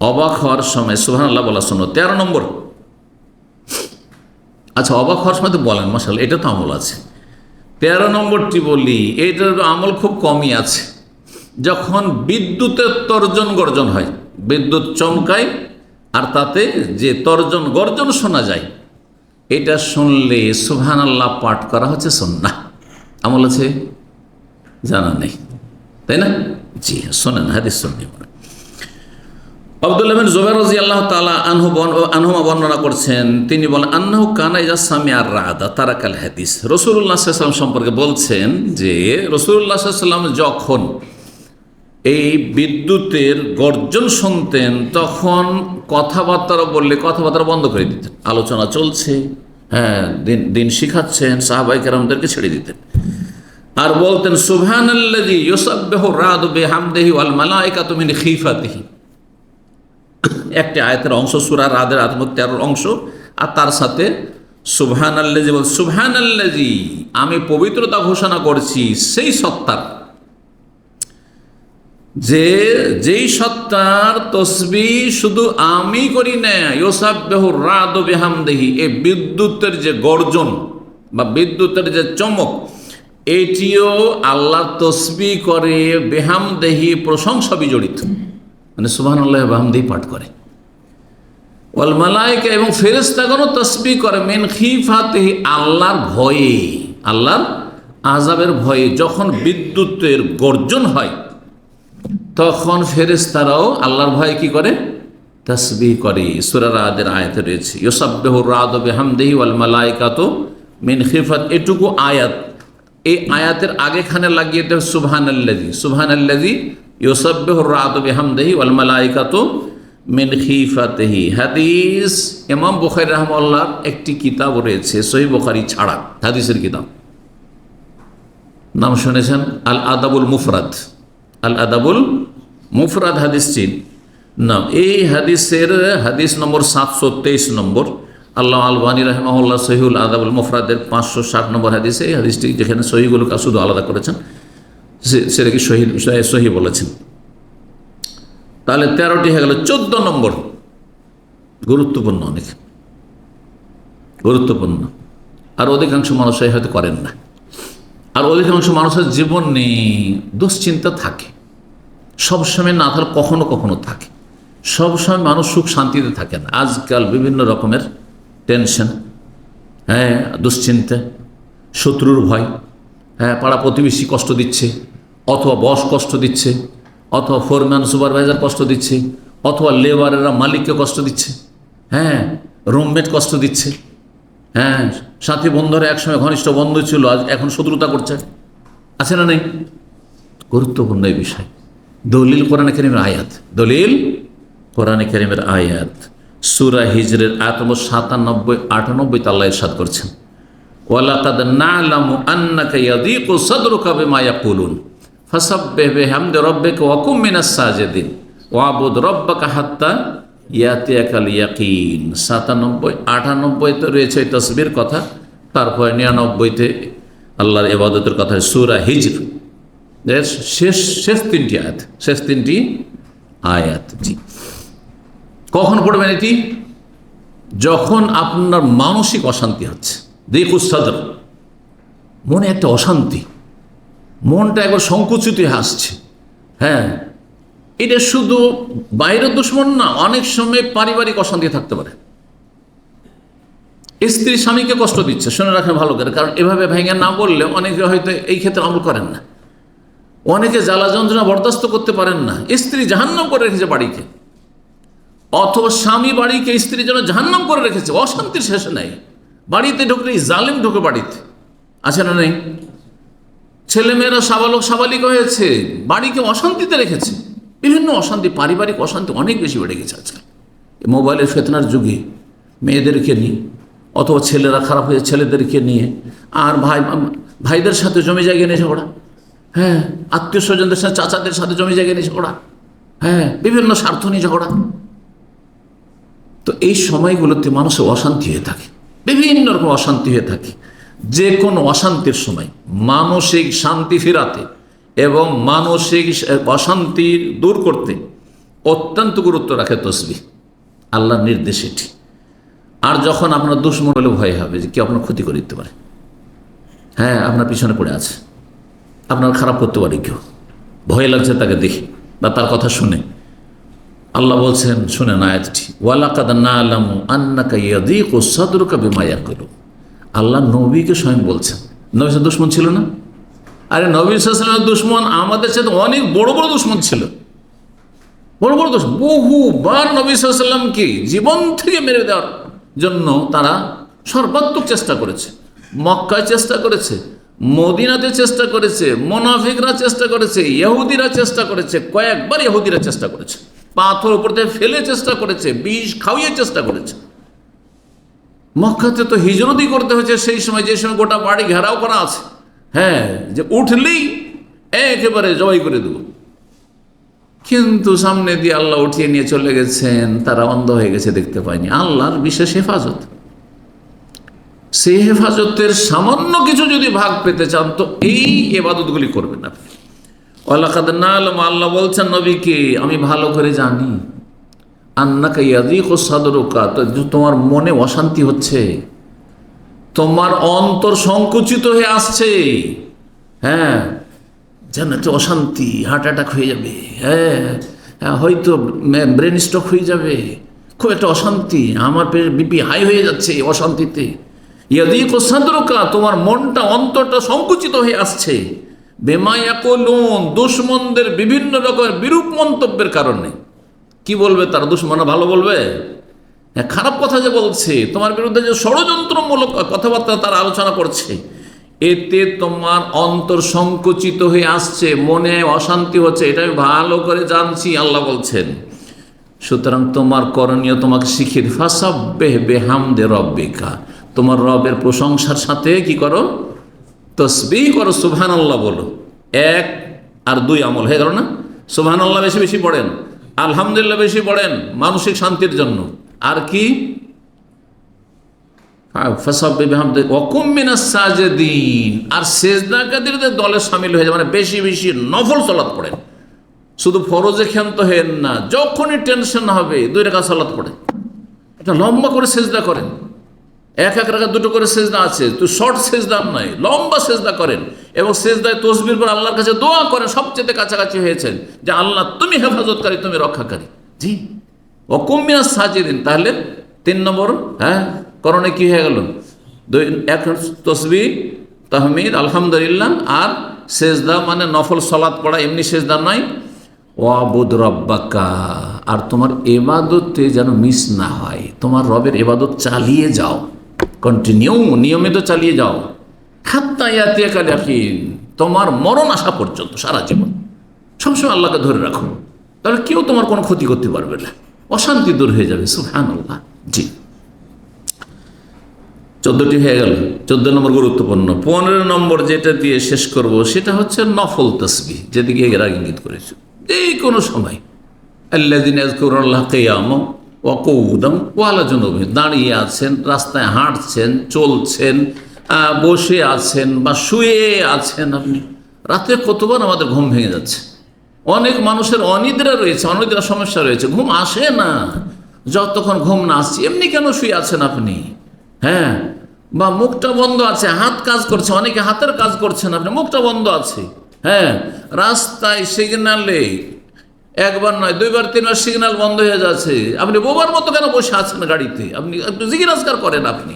অবাক হওয়ার সময় সুবহানাল্লাহ বলা শোনো। 13 নম্বর, আচ্ছা অবাক হওয়ার সময় তো বলেন মাশাআল্লাহ, এটা তো আমল আছে। 13 নম্বরটি বলি, এইটার আমল খুব কমই আছে। যখন বিদ্যুতের তর্জন গর্জন হয়, বিদ্যুৎ চমকায় আর তাতে যে তর্জন গর্জন শোনা যায়, এটা শুনলে সুবহানাল্লাহ পাঠ করা হচ্ছে সুন্নাহ। আমল আছে? জানা নেই, তাই না? জি শোনেন, হাদিস শুননি। আব্দুল্লাহ বিন জুবাইর রাদিয়াল্লাহু তাআলা আনহুমা বর্ণনা করছেন, তিনি বলেন, আন্নাহু কানা ইযা সামিআ আর-রা'দা তারাকাল হাদিস। রাসূলুল্লাহ সাল্লাল্লাহু আলাইহি ওয়াসাল্লাম সম্পর্কে বলছেন যে রাসূলুল্লাহ সাল্লাল্লাহু আলাইহি ওয়াসাল্লাম যখন এই বিদ্যুতের গর্জন শুনতেন, তখন কথাবার্তা বললে কথাবার্তা বন্ধ করে দিতেন। আলোচনা চলছে, হ্যাঁ, দিন শিখাচ্ছেন, সাহাবায়ে কেরামদেরকে ছেড়ে দিতেন, আর বলতেন, সুবহানাল্লাযী ইউসাব্বিহু আর-রা'দু বিহামদিহি ওয়াল মালায়েকাতু মিন খিফাতিহি। একটি আয়াতের অংশ, সূরা রাদের 13 অংশ, আর তার সাথে সুবহানাল্লাযী, সুবহানাল্লাযী, আমি পবিত্রতা ঘোষণা করছি সেই সত্তার, যেই সত্তার তসবিহ শুধু আমি করি না, ইউসাব্বিহু আর-রা'দু বিহামদিহি, এই বিদ্যুতের যে গর্জন বা বিদ্যুতের যে চমক, এটিও আল্লাহর তসবিহ করে, বিহামদিহি প্রশংসা বিজড়িত, মানে সুবহানাল্লাহ বিহামদিহি পাঠ করে। ওয়াল মালায়েকা, এবং ফেরেশতাগণও তাসবিহ করে, মিন খিফাতিহি, আল্লাহর ভয়ে, আল্লাহর আযাবের ভয়ে। যখন বিদ্যুতের গর্জন হয়, তখন ফেরেশতারাও আল্লাহর ভয়ে কি করে? তাসবিহ করে। সূরা রাদের আয়াতে রয়েছে, ইউসাব্বিহু আর-রা'দু বিহামদিহি ওয়াল মালায়েকাতু মিন খিফাত, এটুকু আয়াত। এই আয়াতের আগেখানে লাগিয়ে দেয় সুবহানাল্লাযী, সুবহানাল্লাযী ইউসাব্বিহু আর-রা'দু বিহামদিহি ওয়াল মালায়েকাতু মিন খিফাতিহি। হাদিস ইমাম বুখারী রাহিমাহুল্লাহর একটি কিতাব রয়েছে, সহিহ বুখারী ছাড়া হাদিসের কিতাব, নাম শুনেছেন? আল আদাবুল মুফরাদ, আল আদাবুল মুফরাদ হাদিসটির নাম। এই হাদিসের হাদিস নম্বর 723 নম্বর। আল্লাহ আলবানী রাহিমাহুল্লাহ সহিহুল আদাবুল মুফরাদের 560 নম্বর হাদিসে, এই হাদিসটি যেখানে সহিগুলো শুধু আলাদা করেছেন, সেটাকে সহি বলেছেন। তাহলে 13টি হয়ে গেল। 14 নম্বর গুরুত্বপূর্ণ, অনেক গুরুত্বপূর্ণ, আর অধিকাংশ মানুষ হয়তো করেন না। আর অধিকাংশ মানুষের জীবনে দুশ্চিন্তা থাকে, সবসময় না থাকলে কখনো কখনো থাকে। সবসময় মানুষ সুখ শান্তিতে থাকে না। আজকাল বিভিন্ন রকমের টেনশন, হ্যাঁ, দুশ্চিন্তা, শত্রুর ভয়, হ্যাঁ, পাড়া প্রতিবেশী কষ্ট দিচ্ছে, অথবা বস কষ্ট দিচ্ছে, অথবা ফোরম্যান সুপারভাইজার কষ্ট দিচ্ছে, অথবা লেবারেরা মালিককে কষ্ট দিচ্ছে, হ্যাঁ, রুমমেট কষ্ট দিচ্ছে, হ্যাঁ, সাথী বন্ধুরা একসময় ঘনিষ্ঠ বন্ধু ছিল, আজ এখন শত্রুতা করছে, আছে না নেই? গুরুত্বপূর্ণ এই বিষয়। দলিল কোরআনে কারীমের আয়াত, দলিল কোরআনে কারীমের আয়াত। সূরা হিজরের আয়াত নম্বর 97-98 তে আল্লাহ ইরশাদ করছেন, ওয়ালাকাদ না'লামু আন্নাকা ইয়াযীকু সাদরুকা বিমা ইয়াকুলুন, ফাসাব্বিহ বিহামদি রাব্বিকা ওয়া কুম মিনাস সাজিদিন ওয়াবুদ রাব্বাকা হাত্তা ইয়াতিয়াকাল ইয়াকিন। 97, 98 তো রয়েছে এই তাসবির কথা, তারপরে 99তে আল্লাহর ইবাদতের কথা। সূরা হিজর শেষ তিনটি আয়াত। জি, কখন পড়বেন এটি? যখন আপনার মানসিক অশান্তি হচ্ছে, দিকুস সাদর, মনে একটা অশান্তি, মনটা একবার সংকুচিত হয়ে আসছে। হ্যাঁ, এটা শুধু বাইরের দুশ্মন না, অনেক সময় পারিবারিক অশান্তি থাকতে পারে। স্ত্রী স্বামীকে কষ্ট দিচ্ছে, শুনে রাখেন ভালো করে, কারণ এভাবে ভেঙে না বললে অনেকে হয়তো এই ক্ষেত্রে আমল করেন না। অনেকে জ্বালা যন্ত্রণা বরদাস্ত করতে পারেন না, স্ত্রী জাহান্নাম করে রেখেছে বাড়িকে, অথবা স্বামী বাড়িকে স্ত্রী যেন জাহান্নাম করে রেখেছে, অশান্তির শেষে নেই। বাড়িতে ঢুকলে জালেম ঢুকে বাড়িতে, আছে না নেই? ছেলেমেয়েরা সাবালক সাবালিকা হয়েছে, বাড়িকে অশান্তিতে রেখেছে। বিভিন্ন অশান্তি, পারিবারিক অশান্তি অনেক বেশি বেড়ে গেছে আজকাল মোবাইলের ফেতনার যুগে। মেয়েদেরকে নিয়ে, অথবা ছেলেরা খারাপ হয়ে ছেলেদেরকে নিয়ে, আর ভাইদের সাথে জমি জায়গা নিয়ে ঝগড়া। হ্যাঁ, আত্মীয় স্বজনদের সাথে, চাচাদের সাথে জমি জায়গা নিয়ে ঝগড়া। হ্যাঁ, বিভিন্ন স্বার্থ নিয়ে ঝগড়া। তো এই সময়গুলোতে মানুষের অশান্তি হয়ে থাকে, বিভিন্ন রকম অশান্তি হয়ে থাকে। যে কোনো অশান্তির সময় মানসিক শান্তি ফেরাতে এবং মানসিক অশান্তি দূর করতে অত্যন্ত গুরুত্ব রাখে তসবিহ, আল্লাহর নির্দেশ এটি। আর যখন আপনার দুশ্মন হলে ভয় হবে যে কেউ আপনার ক্ষতি করে দিতে পারে, হ্যাঁ, আপনার পিছনে পড়ে আছে, আপনার খারাপ করতে পারে কেউ, ভয় লাগছে তাকে দেখে বা তার কথা শুনে। আল্লাহ বলছেন, শুনেন আয়াতটি, ওয়ালাকাদ না'লামু আন্নাকা ইয়াযীকু সাদরুকা বিমা ইয়াকুলুন। আল্লাহ নবীকে স্বয়ং বলছেন, নবী সাল্লাল্লাহু দুশ্মন ছিল না? আরে নবী সাল্লাল্লাহু আলাইহি ওয়াসাল্লামের দুশ্মন আমাদের সাথে অনেক বড় বড় দুশ্মন ছিল, বড় বড় দুশ্মন। বহুবার নবী সাল্লাল্লাহু আলাইহি ওয়াসাল্লামকে জীবন থেকে মেরে দেওয়ার জন্য তারা সর্বাত্মক চেষ্টা করেছে। মক্কায় চেষ্টা করেছে, মদিনাতে চেষ্টা করেছে, মুনাফিকরা চেষ্টা করেছে, ইহুদিরা চেষ্টা করেছে, কয়েকবার ইহুদিরা চেষ্টা করেছে, পাথর উপর থেকে ফেলে চেষ্টা করেছে, বিষ খাওয়িয়ে চেষ্টা করেছে। মক্কাতে তো হিজরতই করতে হয়েছে সেই সময়, যে সময় গোটা বাড়ি ঘেরাও করা আছে। হ্যাঁ, যে উঠলেই একেবারে জবাই করে দেব। কিন্তু সামনে দিয়ে আল্লাহ উঠিয়ে নিয়ে চলে গেছেন, তারা অন্ধ হয়ে গেছে, দেখতে পায়নি। আল্লাহর বিশেষ হেফাজত, সেই হেফাজতের সামান্য কিছু যদি ভাগ পেতে চান তো এই ইবাদতগুলি করবেন আপনি। ওয়ালাকাদ না'লামু, আল্লাহ বলছেন নবীকে, আমি ভালো করে জানি, আন্নাকা ইয়াযীকু সাদরুকা, তোমার মনে অশান্তি হচ্ছে, তোমার অন্তর সংকুচিত হয়ে আসছে। হ্যাঁ, যেন একটা অশান্তি, হার্ট অ্যাটাক হয়ে যাবে, হ্যাঁ, হয়তো ব্রেন স্ট্রোক হয়ে যাবে, খুব একটা অশান্তি, আমার বিপি হাই হয়ে যাচ্ছে এই অশান্তিতে। ইয়াযীকু সাদরুকা, তোমার মনটা, অন্তরটা সংকুচিত হয়ে আসছে। বিমা ইয়াকুলুন, দুশমনদের বিভিন্ন রকমের বিরূপ মন্তব্যের কারণে। কি বলবে তারা? দুশমনরা ভালো বলবে? হ্যাঁ, খারাপ কথা যে বলছে, তোমার বিরুদ্ধে যে ষড়যন্ত্রমূলক কথাবার্তা তারা আলোচনা করছে, এতে তোমার অন্তর সংকুচিত হয়ে আসছে, মনে অশান্তি হচ্ছে, এটা আমি ভালো করে জানছি, আল্লাহ বলছেন। সুতরাং তোমার করণীয় তোমাকে শিখিয়ে, ফাসাব্বিহ বিহামদি রাব্বিকা, তোমার রবের প্রশংসার সাথে কি করো? তসবিহ করো, সুবহানাল্লাহ বলো। 1 আর 2 আমল হয়ে গেল না? সুবহানাল্লাহ বেশি বেশি পড়েন, আলহামদুলিল্লাহ বেশি পড়েন মানসিক শান্তির জন্য। আর কি? ফাসাব্বিহ বিহামদি ওয়া কুম মিনাস সাজিদিন, আর সিজদাকারীদের দলে শামিল হয়ে যায়, মানে বেশি বেশি নফল সালাত পড়েন। শুধু ফরজে ক্ষান্ত হেন না, যখনই টেনশন হবে 2 রাকাত সালাত পড়ে, এটা লম্বা করে সিজদা করেন। 1 রাকাত 2 করে সিজদা আছে, তো শর্ট সিজদা নয়, লম্বা সিজদা করেন, এবং সিজদায় তাসবিহ করে আল্লাহর কাছে দোয়া করেন, সবচেয়ে কাছাকাছি হয়েছেন যে আল্লাহ তুমি হেফাজতকারী, তুমি রক্ষাকারী। জি, ওয়া কুম মিনাস সাজিদিন। তাহলে 3 নম্বর, হ্যাঁ, করণে কি হয়ে গেল? 1 তাসবিহ, তাহমিদ, আলহামদুলিল্লাহ, আর সিজদা মানে নফল সালাত পড়া, এমনি সিজদা নয়। ওয়াবুদ রাব্বাকা, আর তোমার ইবাদতে যেন মিস না হয়, তোমার রবের ইবাদত চালিয়ে যাও, কন্টিনিউ, নিয়মিত চালিয়ে যাও। হাত্তা ইয়াতিয়াকাল ইয়াকিন, তোমার মরণ আসা পর্যন্ত, সারা জীবন সবসময় আল্লাহকে ধরে রাখো, তাহলে কেউ তোমার কোনো ক্ষতি করতে পারবে না, অশান্তি দূর হয়ে যাবে। সুবহানাল্লাহ। জি, 14টি হয়ে গেল। 14 নম্বর গুরুত্বপূর্ণ। 15 নম্বর যেটা দিয়ে শেষ করব সেটা হচ্ছে নফল তসবিহ, যেদিকে এর আগে ইঙ্গিত করেছি। এই কোনো সময় আল্লাযীনা ইয়াযকুরুল্লাহ কিয়ামান ওয়া কুউদান ওয়া আলা জুনুবিহিম, দাঁড়িয়ে আছেন, রাস্তায় হাঁটছেন, চলছেন, বসে আছেন বা শুয়ে আছেন। আপনি রাতে কতবার আমাদের ঘুম ভেঙে যাচ্ছে, অনেক মানুষের অনিদ্রা রয়েছে, অনিদ্রা সমস্যা রয়েছে, ঘুম আসে না। যতক্ষণ ঘুম না আসছে এমনি কেন শুয়ে আছেন আপনি? হ্যাঁ, বা মুখটা বন্ধ আছে, হাত কাজ করছে, অনেকে হাতের কাজ করছেন, আপনি মুখটা বন্ধ আছে। হ্যাঁ, রাস্তায় সিগন্যালে একবার নয়, 2 বার 3 বার সিগন্যাল বন্ধ হয়ে যাচ্ছে, আপনি বোবার মতো কেন বসে আছেন গাড়িতে? আপনি একটু জিজ্ঞাসা করেন, আপনি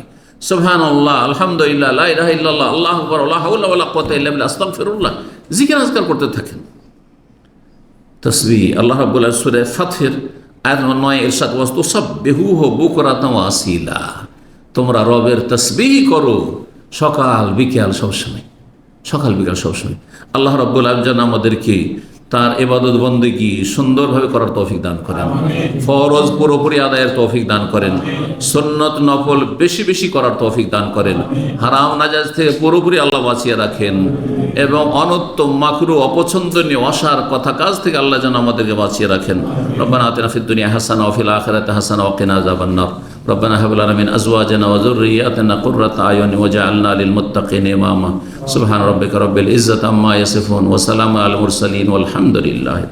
সুবহানাল্লাহ, আলহামদুলিল্লাহ, লা ইলাহা ইল্লাল্লাহ, আল্লাহু আকবার, লা হাওলা ওয়ালা কুওয়াতা ইল্লা বিল্লাহ, আস্তাগফিরুল্লাহ, জিজ্ঞাসা করতে থাকেন। তসবিহ আল্লাহ রাব্বুল আলামিন সূরা ফাতহের আয়াত নম্বর 9 ইরশাদ ওয়া তুসাব্বিহুহু বুকরাতান ওয়া আসীলা, তোমরা রবের তসবিহ করো সকাল বিকাল সবসময়, সকাল বিকাল সবসময়। আল্লাহ রাব্বুল আলামিন যেন আমাদেরকে তার ইবাদত বন্দেগী সুন্দরভাবে করার তৌফিক দান করেন, ফরজ পুরোপুরি আদায়ের তৌফিক দান করেন, সুন্নত নফল বেশি বেশি করার তৌফিক দান করেন, হারাম নাজায়েজ থেকে পুরোপুরি আল্লাহ বাঁচিয়ে রাখেন, এবং অনুত্তম মাকরু অপছন্দনীয় অসার কথা কাজ থেকে আল্লাহ যেন আমাদেরকে বাঁচিয়ে রাখেন। রব্বানা আতিনা ফিদ দুনিয়া হাসানা ওয়া ফিল আখিরাতি হাসানা ওয়া কিনা আযাবান নার। রব্বানা হাব লানা মিন আজওয়াজিনা ওয়া যুররিয়্যাতিনা কুররাতা আয়ুন ওয়াজআলনা লিল মুত্তাকিনা ইমামা। সুবহান রাব্বিকা রাব্বিল ইজ্জাতি আম্মা ইয়াসিফুন ওয়া সালামুন আলাল মুরসালিন ওয়ালহামদুলিল্লাহি।